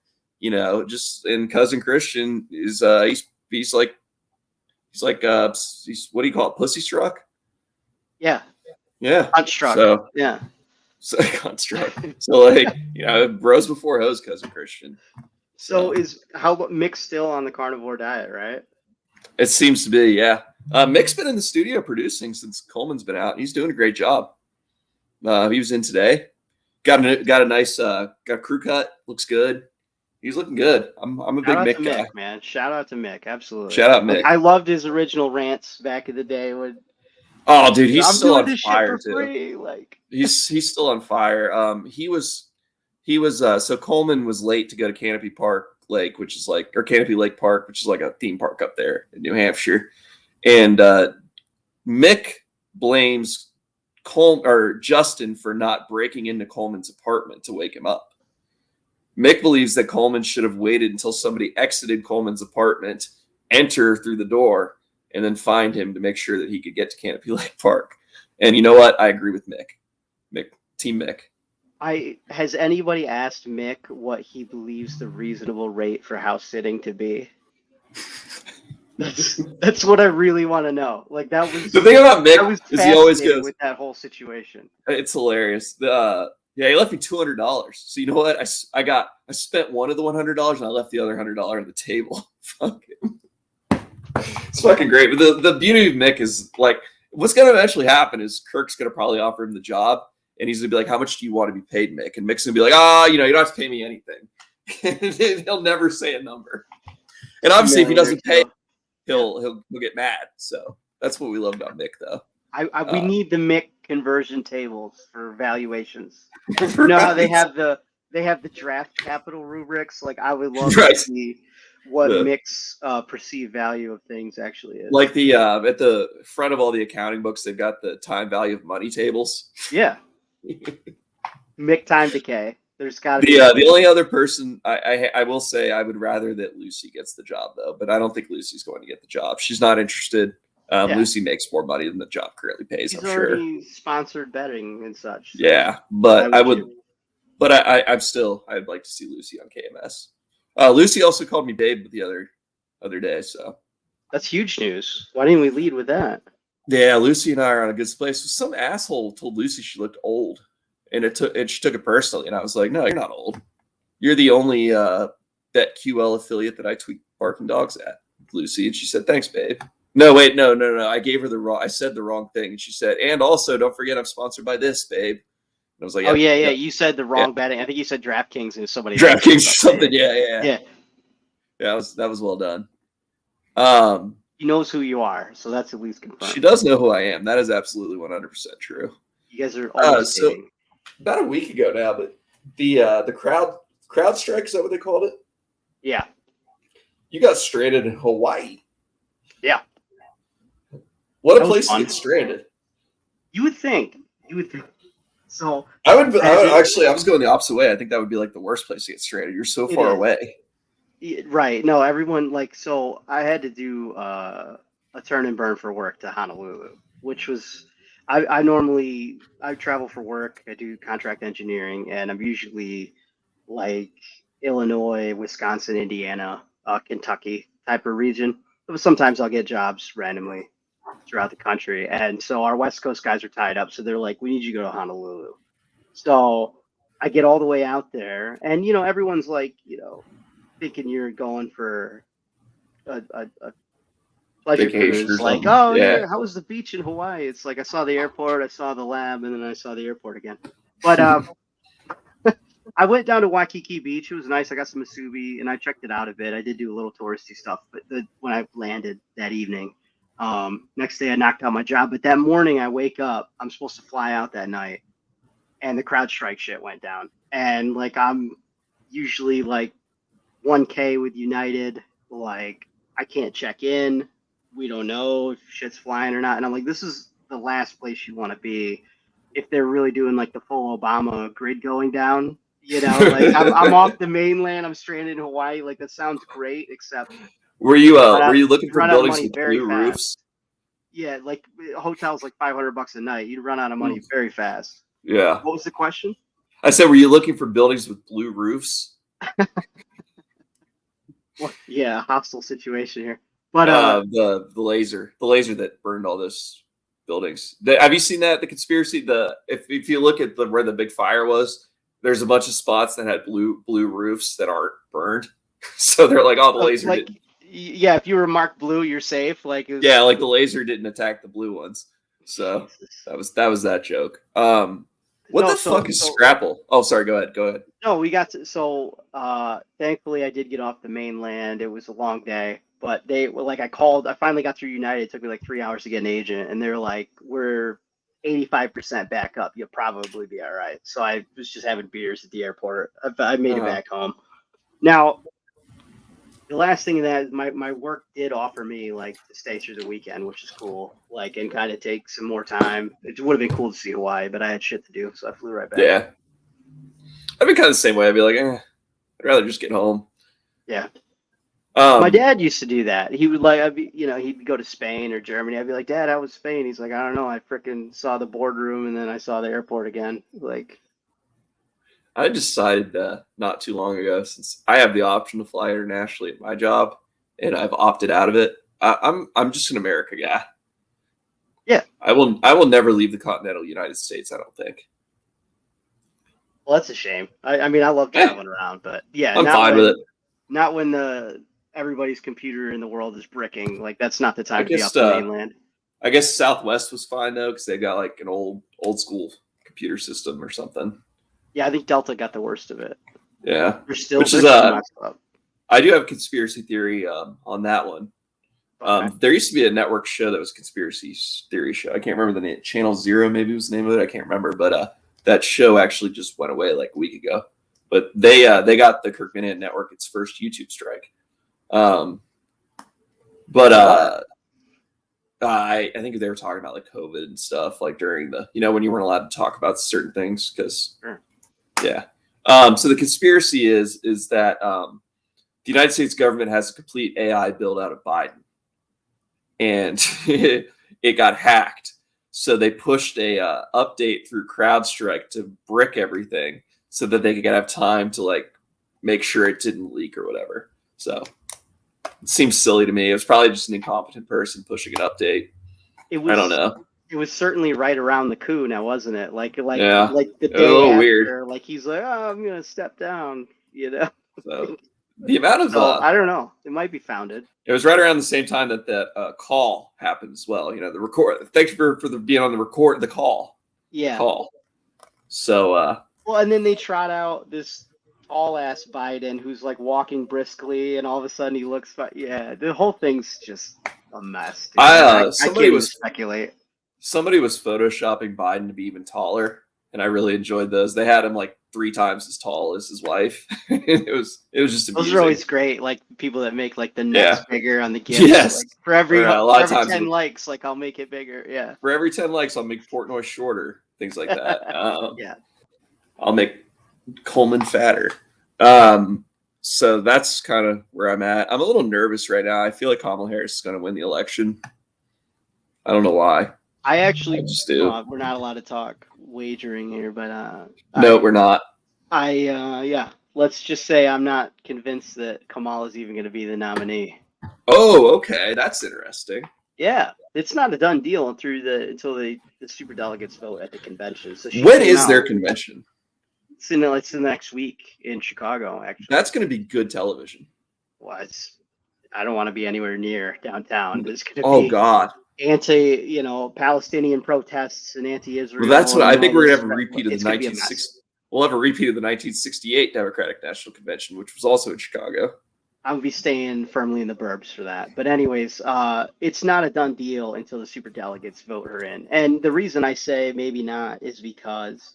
and cousin Christian is he's what do you call it? Pussy struck? Yeah. Yeah. Construct. So, yeah. So construct. So bros before hoes, cousin Christian. So is Mick's still on the carnivore diet, right? It seems to be, yeah. Mick's been in the studio producing since Coleman's been out. He's doing a great job. He was in today. Got a nice got a crew cut. Looks good. He's looking good. I'm a big Mick guy. Mick, man. Shout out to Mick. Absolutely. Shout out Mick. I loved his original rants back in the day when. Oh, dude, he's still on fire too. Free. He's still on fire. He was so Coleman was late to go to Canopy Park Lake, which is or Canopy Lake Park, which is like a theme park up there in New Hampshire. And Mick blames Justin for not breaking into Coleman's apartment to wake him up. Mick believes that Coleman should have waited until somebody exited Coleman's apartment, enter through the door, and then find him to make sure that he could get to Canopy Lake Park. And you know what? I agree with Mick. Team Mick. Has anybody asked Mick what he believes the reasonable rate for house sitting to be? That's what I really want to know. That was the thing about Mick is he always goes with that whole situation. It's hilarious. He left me $200. So you know what? I spent one of the $100 and I left the other $100 on the table. Fuck him. It's fucking great. But the beauty of Mick is what's going to eventually happen is Kirk's going to probably offer him the job, and he's going to be like, "How much do you want to be paid, Mick?" And Mick's going to be like, you don't have to pay me anything. And he'll never say a number. And obviously, if he doesn't pay, he'll get mad. So that's what we love about Mick, though. We need the Mick conversion tables for valuations. You know how they have the draft capital rubrics? I would love to see what Mick's perceived value of things actually is. Like at the front of all the accounting books, they've got the time value of money tables. Yeah. Mick time decay. There's got to be the only other person I will say I would rather that Lucy gets the job though, but I don't think Lucy's going to get the job. She's not interested. Lucy makes more money than the job currently pays. She's I'm sure. Already sponsored betting and such. So yeah, but I would. But I'd like to see Lucy on KMS. Lucy also called me babe the other day, so that's huge news. Why didn't we lead with that? Yeah, Lucy and I are on a good place. Some asshole told Lucy she looked old, and she took it personally. And I was like, "No, you're not old. You're the only BetQL affiliate that I tweet barking dogs at, Lucy." And she said, "Thanks, babe." No, wait, no. I gave her I said the wrong thing, and she said, "And also, don't forget, I'm sponsored by this, babe." I was like, "Oh yeah. You said the wrong betting. I think you said DraftKings and somebody. DraftKings or something. Yeah. That was well done. He knows who you are, so that's at least confirmed. She does know who I am. That is absolutely 100% true. You guys are almost dating. About a week ago now, but the crowd strike, is that what they called it? Yeah. You got stranded in Hawaii. Yeah. What a place to get stranded. You would think. So I would actually. I was going the opposite way. I think that would be the worst place to get stranded. You're so far away. Right. No, everyone so I had to do a turn and burn for work to Honolulu, which was I normally travel for work. I do contract engineering, and I'm usually Illinois, Wisconsin, Indiana, Kentucky type of region. But sometimes I'll get jobs randomly throughout the country. And so our West Coast guys are tied up. So they're like, "We need you to go to Honolulu." So I get all the way out there, and everyone's thinking you're going for a pleasure vacation cruise. or Like, something. oh Yeah. yeah, how was the beach in Hawaii? It's like I saw the airport, I saw the lab, and then I saw the airport again. But I went down to Waikiki Beach. It was nice. I got some musubi, and I checked it out a bit. I did do a little touristy stuff, but when I landed that evening, next day I knocked out my job. But that morning I wake up. I'm supposed to fly out that night, and the CrowdStrike shit went down. And like I'm usually like 1K with United. Like I can't check in. We don't know if shit's flying or not. And I'm like, this is the last place you want to be if they're really doing like the full Obama grid going down. You know, like I'm off the mainland. I'm stranded in Hawaii. Like that sounds great, except Were you looking for run out of buildings money with very blue fast. roofs? Yeah, like hotels like $500 a night. You'd run out of money very fast. Yeah. What was the question? I said, were you looking for buildings with blue roofs? Well, yeah, hostile situation here. But the laser that burned all those buildings. Have you seen that? The conspiracy. If you look at where the big fire was, there's a bunch of spots that had blue roofs that aren't burned. So they're like, oh, the laser like, didn't. Yeah, if you were marked blue, you're safe. Like it was, Yeah, like the laser didn't attack the blue ones. So that was that joke. What the fuck is Scrapple? Oh, sorry. Go ahead. No, we got to. So thankfully, I did get off the mainland. It was a long day, but they like I called. I finally got through United. It took me like 3 hours to get an agent, and they're like, "We're 85% back up. You'll probably be all right." So I was just having beers at the airport. I made it back home. Now, the last thing that my work did offer me like to stay through the weekend, which is cool. Like and kind of take some more time. It would have been cool to see Hawaii, but I had shit to do, so I flew right back. Yeah. I'd be kind of the same way. I'd be like, I'd rather just get home. Yeah. My dad used to do that. He would like, he'd go to Spain or Germany. I'd be like, Dad, how was Spain? He's like, I don't know. I freaking saw the boardroom and then I saw the airport again. Like, I decided not too long ago, since I have the option to fly internationally at my job, and I've opted out of it. I'm just an America guy. Yeah. I will never leave the continental United States. I don't think. Well, that's a shame. I mean, I love traveling around, but yeah, I'm fine with it. Not when everybody's computer in the world is bricking. Like that's not the time to be off the mainland. I guess Southwest was fine though, because they got like an old school computer system or something. Yeah, I think Delta got the worst of it. Yeah, They're I do have a conspiracy theory on that one. Okay. There used to be a network show that was a conspiracy theory show. I can't remember the name. Channel Zero maybe was the name of it. I can't remember, but that show actually just went away like a week ago. But they got the Kirk Minihane Network its first YouTube strike. I think they were talking about like COVID and stuff, like during the when you weren't allowed to talk about certain things because yeah. So the conspiracy is that the United States government has a complete AI build out of Biden, and it got hacked. So they pushed a update through CrowdStrike to brick everything so that they could have time to like make sure it didn't leak or whatever. So it seems silly to me. It was probably just an incompetent person pushing an update. I don't know. It was certainly right around the coup now, wasn't it? Like the day after, weird. Like he's like, oh, I'm gonna step down, So the amount of I don't know. It might be founded. It was right around the same time that call happened as well. The record. Thanks for being on the call. Yeah. Call. So well, and then they trot out this tall ass Biden who's like walking briskly, and all of a sudden he looks. Yeah, the whole thing's just a mess. Dude. I can't even speculate. Somebody was photoshopping Biden to be even taller, and I really enjoyed those. They had him like 3 times as tall as his wife. it was just amusing. Those are always great. Like people that make like the necks bigger on the GIFs. Yes. Like, for every 10 likes, like I'll make it bigger. Yeah. For every 10 likes, I'll make Portnoy shorter. Things like that. Yeah. I'll make Coleman fatter. So that's kind of where I'm at. I'm a little nervous right now. I feel like Kamala Harris is going to win the election. I don't know why. I just do. We're not allowed to talk wagering here, but no, we're not. Let's just say I'm not convinced that Kamala's even going to be the nominee. Oh, okay, that's interesting. Yeah, it's not a done deal until the superdelegates vote at the convention. So when is their convention? It's the next week in Chicago. Actually, that's going to be good television. Well, it's I don't want to be anywhere near downtown. There's going to Oh be God. Palestinian protests and anti-Israel. Well, that's what I think we're gonna have a It's repeat of the gonna be a mess. 1960. We'll have a repeat of the 1968 Democratic National Convention, which was also in Chicago. I would be staying firmly in the burbs for that. But anyways, it's not a done deal until the superdelegates vote her in. And the reason I say maybe not is because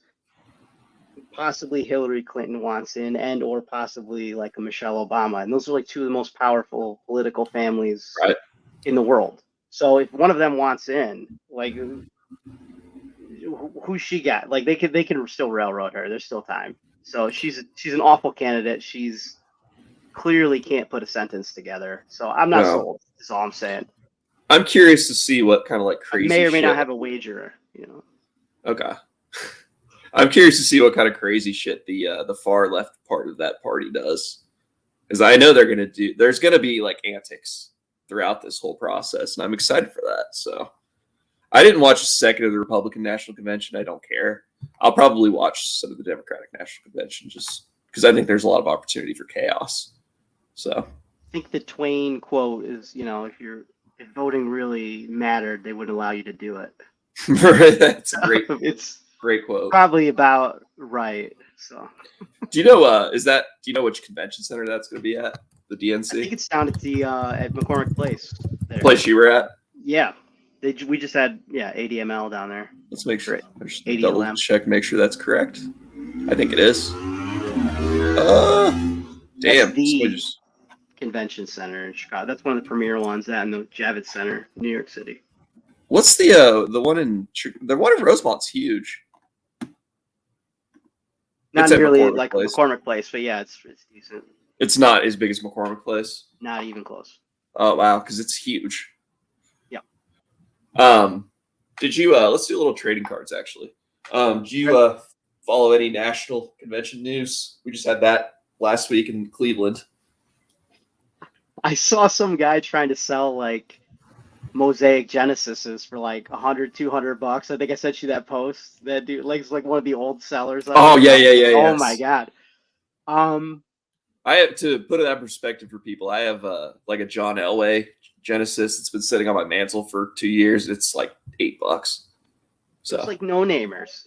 possibly Hillary Clinton wants in, and or possibly like a Michelle Obama. And those are like two of the most powerful political families in the world. So if one of them wants in, like who's she got? Like they can still railroad her. There's still time. So she's an awful candidate. She's clearly can't put a sentence together. So I'm not sold. That's all I'm saying. I'm curious to see what kind of like crazy. I may or may not have a wager. Okay. I'm curious to see what kind of crazy shit the far left part of that party does, because I know there's gonna be like antics throughout this whole process, and I'm excited for that. So I didn't watch a second of the Republican National Convention. I don't care. I'll probably watch some of the Democratic National Convention just because I think there's a lot of opportunity for chaos. So I think the Twain quote is, if voting really mattered, they wouldn't allow you to do it. That's a great. It's great quote. Probably about right. So do you know which convention center that's going to be at? The DNC? I think it's down at the at McCormick Place. The place you were at? Yeah. We just had ADML down there. Let's make sure. ADLM. Double check, make sure that's correct. I think it is. Damn. The convention center in Chicago. That's one of the premier ones. That and the Javits Center, New York City. What's the one in Rosemont's huge? Not nearly like McCormick Place, but yeah, it's decent. It's not as big as McCormick Place. Not even close. Oh wow, because it's huge. Yeah. Did you let's do a little trading cards actually. Did you follow any national convention news? We just had that last week in Cleveland. I saw some guy trying to sell like Mosaic Genesises for like $100-$200. I think I sent you that post. That dude like one of the old sellers. Oh yeah. Oh my god. I have to put it in perspective for people. I have like a John Elway Genesis. It's been sitting on my mantle for 2 years. It's like $8. So it's like no namers.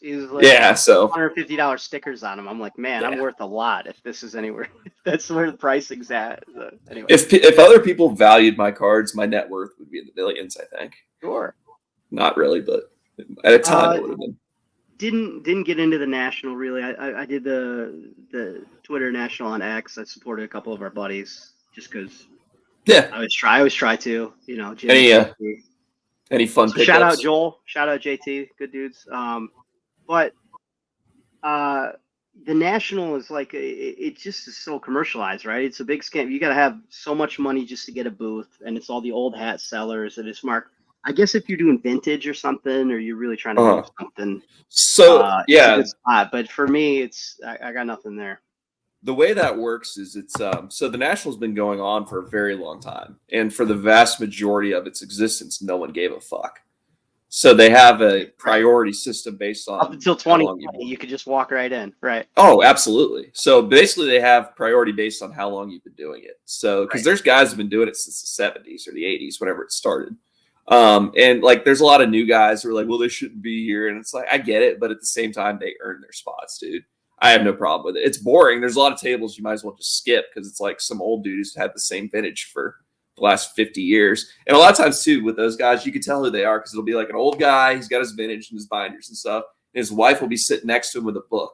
So $150 stickers on them. I'm like, man, I'm worth a lot if this is anywhere. That's where the pricing's at. So, anyway, if other people valued my cards, my net worth would be in the millions. I think. Sure. Not really, but at a time it would have been. Didn't get into the national really. I did the Twitter national on X. I supported a couple of our buddies just because. Yeah. I always try to. Jim, any fun pickups? Shout out Joel. Shout out JT. Good dudes. But the national is like it just is so commercialized, right? It's a big scam. You got to have so much money just to get a booth, and it's all the old hat sellers that it's marked. I guess if you're doing vintage or something, or you're really trying to do something, so it's a good spot. But for me, I got nothing there. The way that works is it's so the National's been going on for a very long time, and for the vast majority of its existence, no one gave a fuck. So they have a priority system based on up until 2020, you could just walk right in, right? Oh, absolutely. So basically, they have priority based on how long you've been doing it. So because there's guys who've been doing it since the 70s or the 80s, whenever it started. And like there's a lot of new guys who are like, well, they shouldn't be here, and it's like I get it, but at the same time, they earn their spots, dude. I have no problem with it. It's boring. There's a lot of tables you might as well just skip because it's like some old dude who's had the same vintage for the last 50 years. And a lot of times too, with those guys, you can tell who they are because it'll be like an old guy. He's got his vintage and his binders and stuff. And his wife will be sitting next to him with a book.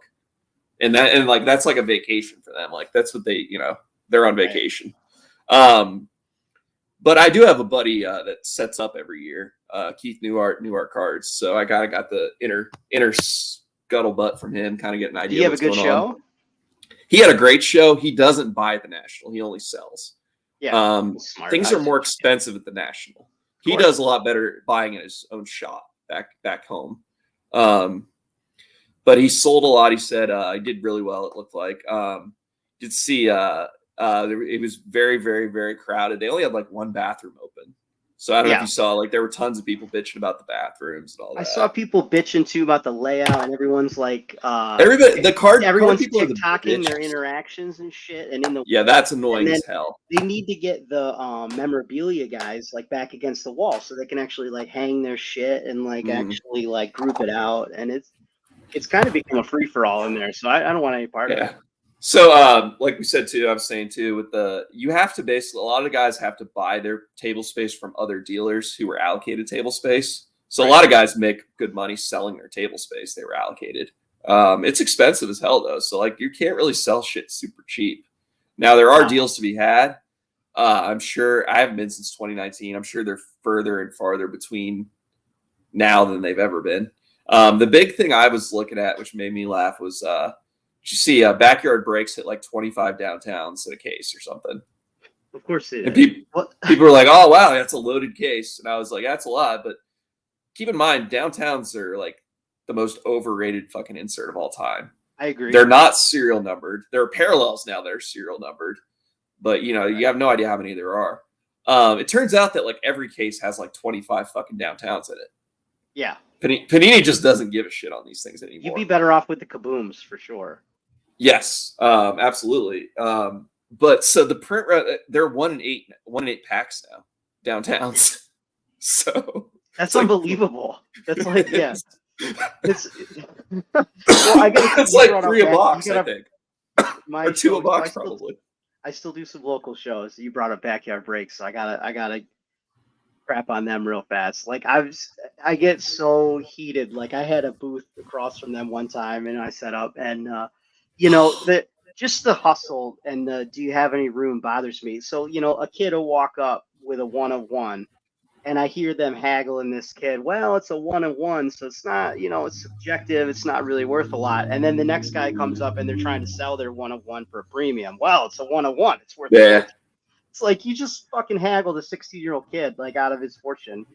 And that's like a vacation for them. Like that's what they, they're on vacation. But I do have a buddy that sets up every year, Keith Newart Cards. So I kind of got the inner scuttlebutt from him, kind of get an idea. Do you have a good show? On. He had a great show. He doesn't buy at the National. He only sells. Yeah. Things are more expensive at the National. He does a lot better buying in his own shop back home. But he sold a lot. He said he did really well. It looked like. Did see it was very, very, very crowded. They only had like one bathroom open. So I don't know if you saw, like, there were tons of people bitching about the bathrooms and all that. I saw people bitching too about the layout, and everyone's like, everyone's TikToking their interactions and shit. And that's annoying as hell. They need to get the memorabilia guys like back against the wall so they can actually like hang their shit and like actually like group it out. And it's kind of become a free for all in there. So I don't want any part of it. So, like we said too, I was saying too, you have to basically, a lot of guys have to buy their table space from other dealers who were allocated table space. So a lot of guys make good money selling their table space they were allocated. It's expensive as hell though. So like you can't really sell shit super cheap. Now there are deals to be had. I'm sure I haven't been since 2019. I'm sure they're further and farther between now than they've ever been. The big thing I was looking at, which made me laugh, was, you see backyard breaks hit like 25 downtowns in a case or something. Of course it is. And people were like, oh, wow, that's a loaded case. And I was like, that's a lot. But keep in mind, downtowns are like the most overrated fucking insert of all time. I agree. They're not serial numbered. There are parallels now that are serial numbered. But, you know, you have no idea how many there are. It turns out that like every case has like 25 fucking downtowns in it. Yeah. Panini just doesn't give a shit on these things anymore. You'd be better off with the kabooms for sure. Yes, absolutely. But so the print, they're 1 in 8 packs now, downtowns. So that's unbelievable. Like, that's like, yeah. It's like 3 a box, I think. Or 2 a box, probably. I still do some local shows. You brought up backyard breaks, so I gotta crap on them real fast. Like I get so heated. Like I had a booth across from them one time, and I set up, and you know, just the hustle and the do you have any room bothers me. So, you know, a kid will walk up with a 1 of 1, and I hear them haggling this kid. Well, it's a 1 of 1, so it's not, you know, it's subjective. It's not really worth a lot. And then the next guy comes up and they're trying to sell their 1 of 1 for a premium. Well, it's a 1 of 1. It's worth it. It's like you just fucking haggled a 16-year-old kid like out of his fortune.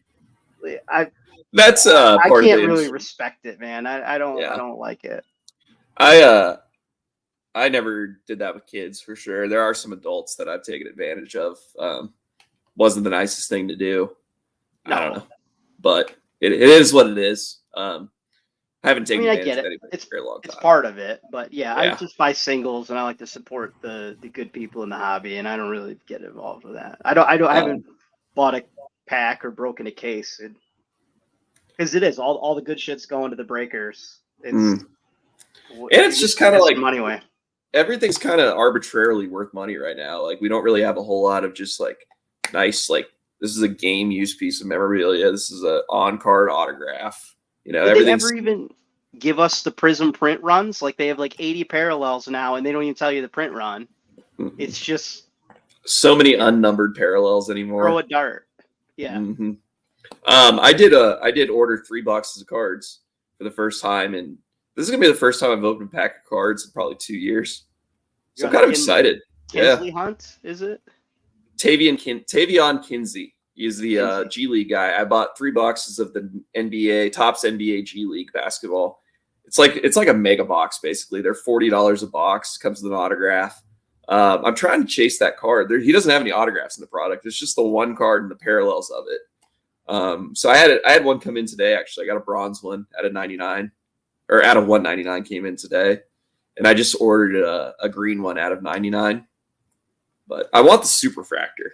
I can't really respect it, man. I don't like it. I never did that with kids for sure. There are some adults that I've taken advantage of. Wasn't the nicest thing to do. No. I don't know, but it is what it is. I haven't taken advantage of anybody for a very long time. It's part of it, but yeah, I just buy singles and I like to support the good people in the hobby, and I don't really get involved with that. I haven't bought a pack or broken a case because it is all the good shit's going to the breakers. It's just kind of like money away. Everything's kind of arbitrarily worth money right now. Like we don't really have a whole lot of just like nice, like this is a game use piece of memorabilia. This is a on-card autograph. You know, Did they ever even give us the Prism print runs? Like they have like 80 parallels now, and they don't even tell you the print run. It's just so many unnumbered parallels anymore. Throw a dart. Yeah. Mm-hmm. I did order 3 boxes of cards for the first time, and this is gonna be the first time I've opened a pack of cards in probably 2 years. So I'm kind of excited. Kinsley Hunt, is it? Tavion Kinsey. He's the G League guy. I bought 3 boxes of the Topps NBA G League basketball. It's like a mega box basically. They're $40 a box. Comes with an autograph. I'm trying to chase that card. He doesn't have any autographs in the product. It's just the one card and the parallels of it. So I had one come in today. Actually, I got a bronze one out of 99, or out of 199 came in today, and I just ordered a green one out of 99. But I want the Superfractor,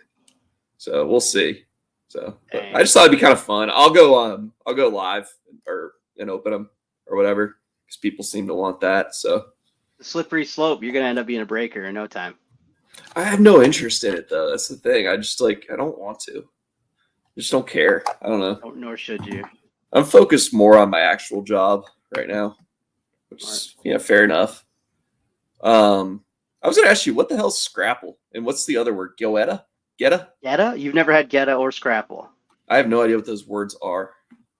so we'll see. So I just thought it'd be kind of fun. I'll go live and open them or whatever because people seem to want that. So the slippery slope. You're gonna end up being a breaker in no time. I have no interest in it though. That's the thing. I don't want to. I just don't care. I don't know. Nor should you. I'm focused more on my actual job right now, which is fair enough. I was going to ask you, what the hell's Scrapple? And what's the other word? Goetta? Getta? Getta? You've never had Getta or Scrapple? I have no idea what those words are.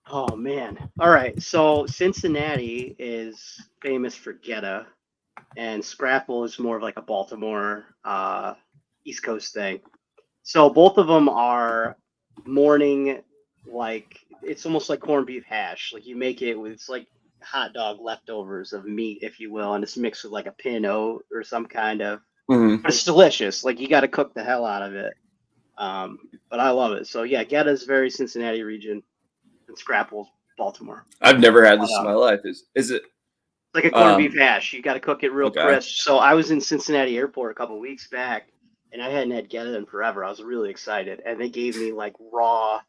Oh, man. All right. So Cincinnati is famous for Getta, and Scrapple is more of like a Baltimore East Coast thing. So both of them are morning, like, it's almost like corned beef hash. Like you make it with, it's like hot dog leftovers of meat, if you will, and it's mixed with like a Pinot or some kind of, but it's delicious. Like you got to cook the hell out of it. But I love it. So yeah, Getta's very Cincinnati region, and Scrapple's Baltimore. I've never had this in my life. Is it like a corned beef hash? You got to cook it real crisp. So I was in Cincinnati Airport a couple weeks back, and I hadn't had Getta in forever. I was really excited, and they gave me like raw,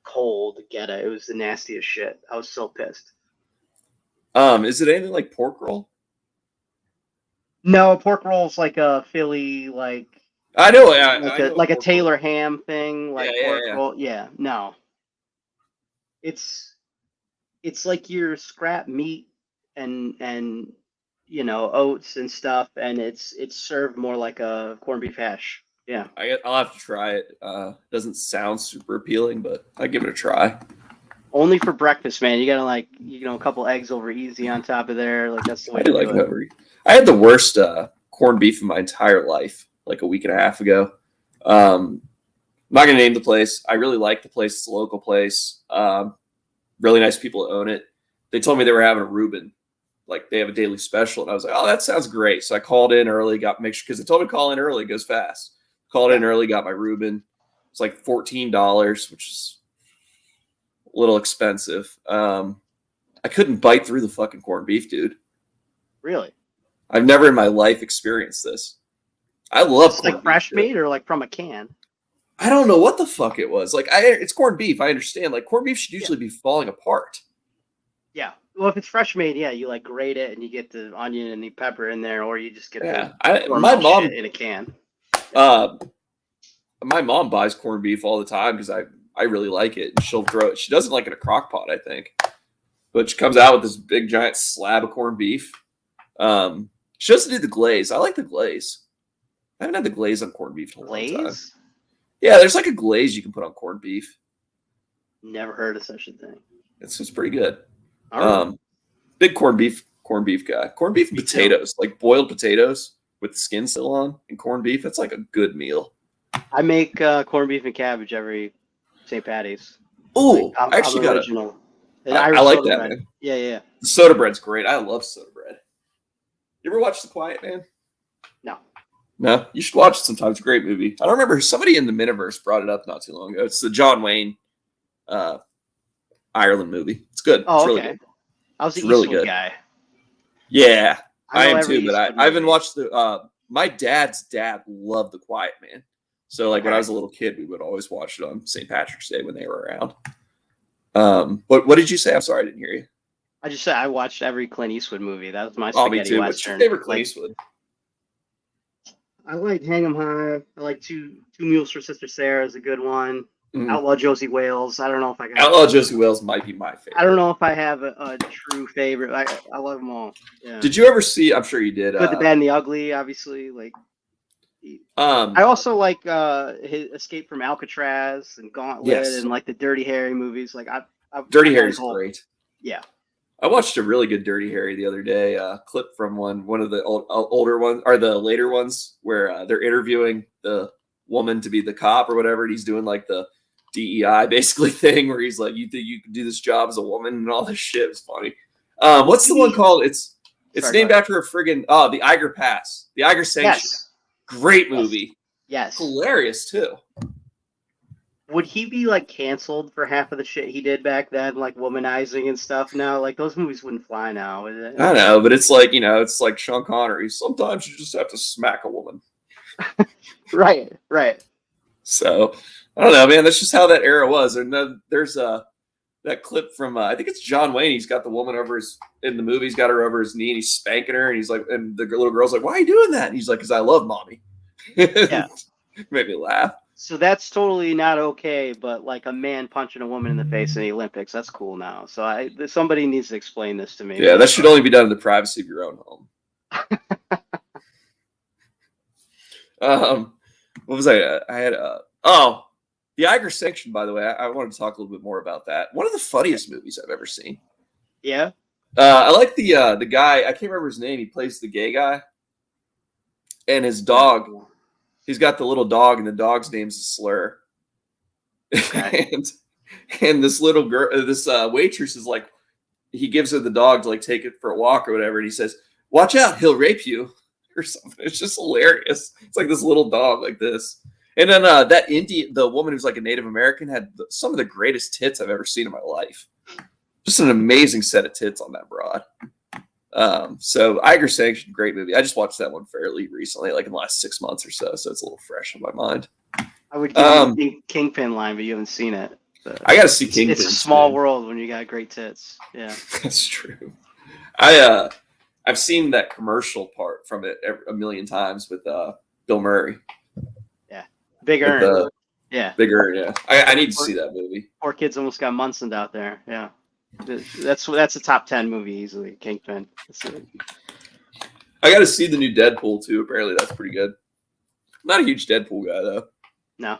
cold Getta. It was the nastiest shit. I was so pissed. Is it anything like pork roll? No, pork roll's like a Philly, like I know, like a Taylor ham thing, like pork roll. Yeah, no. It's like your scrap meat and oats and stuff, and it's served more like a corned beef hash. Yeah, I'll have to try it. Doesn't sound super appealing, but I give it a try. Only for breakfast, man. You gotta a couple eggs over easy on top of there. Like that's the way to do it. I had the worst corned beef in my entire life, like a week and a half ago. I'm not gonna name the place. I really like the place. It's a local place. Really nice people that own it. They told me they were having a Reuben, like they have a daily special, and I was like, "Oh, that sounds great." So I called in early, because they told me to call in early, it goes fast. Called in early, got my Reuben. It's like $14, which is a little expensive. I couldn't bite through the fucking corned beef, dude. Really? I've never in my life experienced this. I love corned beef, fresh meat or like from a can. I don't know what the fuck it was. Like it's corned beef. I understand. Like corned beef should usually be falling apart. Yeah. Well, if it's fresh made, you like grate it and you get the onion and the pepper in there, or you just get my mom in a can. My mom buys corned beef all the time because I really like it. And she'll throw it. She doesn't like it in a crock pot, I think. But she comes out with this big giant slab of corned beef. She doesn't do the glaze. I like the glaze. I haven't had the glaze on corned beef in a long time. Yeah, there's like a glaze you can put on corned beef. Never heard of such a thing. It's pretty good. Right. Big corned beef guy. Corned beef and potatoes, like boiled potatoes with the skin still on, and corned beef. That's like a good meal. I make corned beef and cabbage every St. Patty's. Oh, I actually got original. I like that, bread. man. Yeah. The soda bread's great. I love soda bread. You ever watch The Quiet Man? No, you should watch it sometime. It's a great movie. I don't remember. Somebody in the Miniverse brought it up not too long ago. It's the John Wayne Ireland movie. It's good. Oh, it's really okay. good. I was the Eastwood guy. Yeah, I am too. But I haven't watched the. My dad's dad loved The Quiet Man. So like when I was a little kid, we would always watch it on St. Patrick's Day when they were around. What did you say? I'm sorry, I didn't hear you. I just said I watched every Clint Eastwood movie. That was my spaghetti me too. western. What's your favorite Clint Eastwood? I like Hang 'em High. I like Two Mules for Sister Sarah is a good one. Mm. Outlaw Josie Wales. I don't know if I got Outlaw Josie Wales might be my favorite. I don't know if I have a true favorite. I love them all. Yeah. Did you ever see? I'm sure you did. Good, the Bad, and the Ugly. Obviously, like. I also like his Escape from Alcatraz and Gauntlet and like the Dirty Harry movies. Like Dirty Harry's great. Yeah. I watched a really good Dirty Harry the other day. A clip from one of the older ones or the later ones where they're interviewing the woman to be the cop or whatever, and he's doing like the DEI basically thing where he's like, "You think you can do this job as a woman?" and all this shit. It's funny. What's the one called? It's named after a friggin' the Eiger Pass, the Eiger Sanction. Yes. Great movie. Yes. Hilarious too. Would he be like canceled for half of the shit he did back then, like womanizing and stuff? Now, like those movies wouldn't fly now. Would it? I know, but it's like it's like Sean Connery. Sometimes you just have to smack a woman. Right. So I don't know, man. That's just how that era was. And then there's that clip from I think it's John Wayne. He's got the woman in the movie. He's got her over his knee and he's spanking her. And he's like, and the little girl's like, "Why are you doing that?" And he's like, "Because I love mommy." Yeah, made me laugh. So that's totally not okay. But like a man punching a woman in the face in the Olympics, that's cool now. So somebody needs to explain this to me. Yeah, that should only be done in the privacy of your own home. What was I had the Eiger Sanction, by the way. I wanted to talk a little bit more about that. One of the funniest movies I've ever seen. Yeah. I like the guy. I can't remember his name. He plays the gay guy, and his dog. He's got the little dog, and the dog's name's a slur. Okay. and this little girl, this waitress is like, he gives her the dog to like take it for a walk or whatever, and he says, "Watch out, he'll rape you," or something. It's just hilarious. It's like this little dog like this. And then the woman who's like a Native American had some of the greatest tits I've ever seen in my life. Just an amazing set of tits on that broad. So Iger Sanction, great movie. I just watched that one fairly recently, like in the last 6 months or so. So it's a little fresh in my mind. I would give you a Kingpin line, but you haven't seen it. I got to see Kingpin. It's a small world when you got great tits. Yeah, that's true. I've seen that commercial part from it a million times with Bill Murray. Yeah, Big Earn. Big Earn. Yeah, I need to see that movie. Poor kids almost got Munson out there. Yeah, that's a top 10 movie easily. Kingpin. I got to see the new Deadpool too. Apparently, that's pretty good. I'm not a huge Deadpool guy though. No,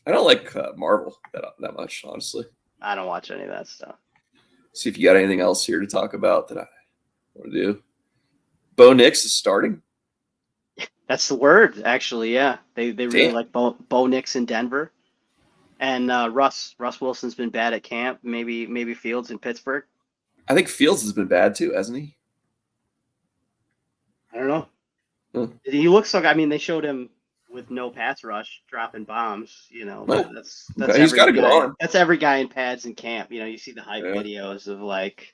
I don't like Marvel that much, honestly. I don't watch any of that stuff. See if you got anything else here to talk about that I want to do. Bo Nix is starting. That's the word, actually. Yeah, they really like Bo Nix in Denver, and Russ Wilson's been bad at camp. Maybe Fields in Pittsburgh. I think Fields has been bad too, hasn't he? I don't know. He looks like. I mean, they showed him with no pass rush, dropping bombs. You know, that's he's got a good arm. That's every guy in pads in camp. You know, you see the hype videos of like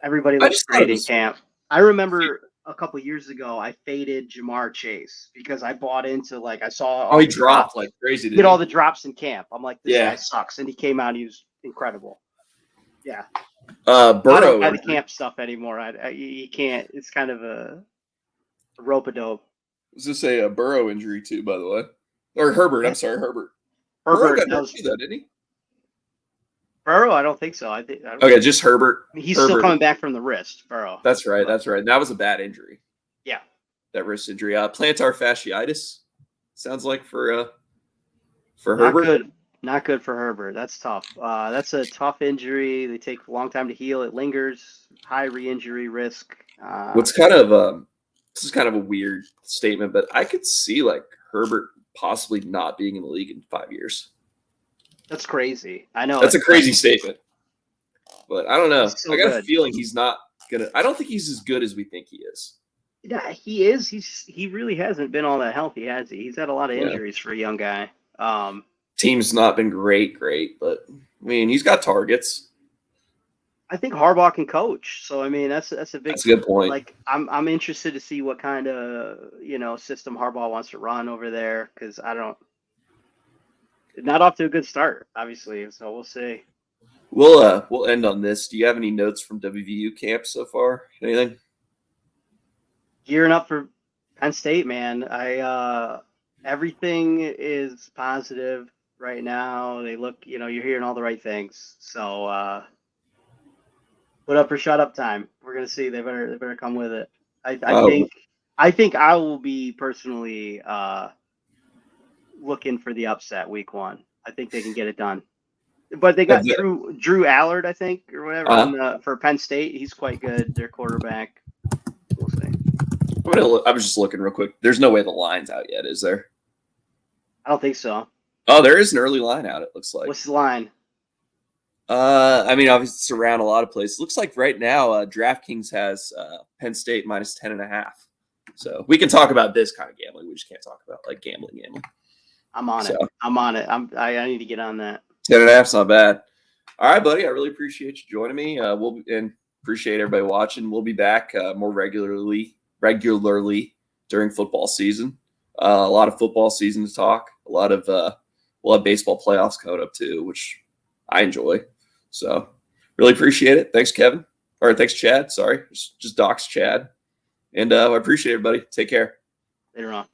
everybody looks great in camp. I remember a couple years ago, I faded Jamar Chase because I bought into I saw. Oh, he dropped like crazy. He did all the drops in camp. I'm like, this guy sucks, and he came out. He was incredible. Yeah. Burrow. I don't have the camp stuff anymore. You can't. It's kind of a rope-a-dope. Was this a Burrow injury too, by the way? Or Herbert? I'm sorry, Herbert. Herbert got hurt too, didn't he? Burrow, I don't think so. Okay, just Herbert. He's still coming back from the wrist. Burrow. That's right. That was a bad injury. Yeah. That wrist injury. Plantar fasciitis. Sounds like for Herbert. Not good for Herbert. That's tough. That's a tough injury. They take a long time to heal. It lingers. High re-injury risk. What's kind of this is kind of a weird statement, but I could see Herbert possibly not being in the league in 5 years. That's crazy. I know. That's a crazy statement. But I don't know. So I got a feeling he's not gonna. I don't think he's as good as we think he is. Yeah, he is. He really hasn't been all that healthy, has he? He's had a lot of injuries for a young guy. Team's not been great, but I mean, he's got targets. I think Harbaugh can coach, so I mean that's a good point. Like I'm interested to see what kind of system Harbaugh wants to run over there because not off to a good start, obviously. So we'll see. We'll end on this. Do you have any notes from WVU camp so far? Anything? Gearing up for Penn State, man. Everything is positive right now. They look, you're hearing all the right things. So put up or shut up time. We're gonna see. They better come with it. I think I will be personally looking for the upset week 1. I think they can get it done. But they got Drew Allard, I think, or whatever, for Penn State. He's quite good. Their quarterback. We'll see. I was just looking real quick. There's no way the line's out yet, is there? I don't think so. Oh, there is an early line out, it looks like. What's the line? I mean, obviously it's around a lot of places. Looks like right now DraftKings has Penn State minus 10.5. So we can talk about this kind of gambling. We just can't talk about gambling. I'm on it. I need to get on that. 10.5's not bad. All right, buddy. I really appreciate you joining me. And appreciate everybody watching. We'll be back more regularly during football season. A lot of football season to talk. A lot of we'll have baseball playoffs coming up too, which I enjoy. So really appreciate it. Thanks, Kevin. Or thanks, Chad. Sorry, just dox Chad. And I appreciate everybody. Take care. Later on.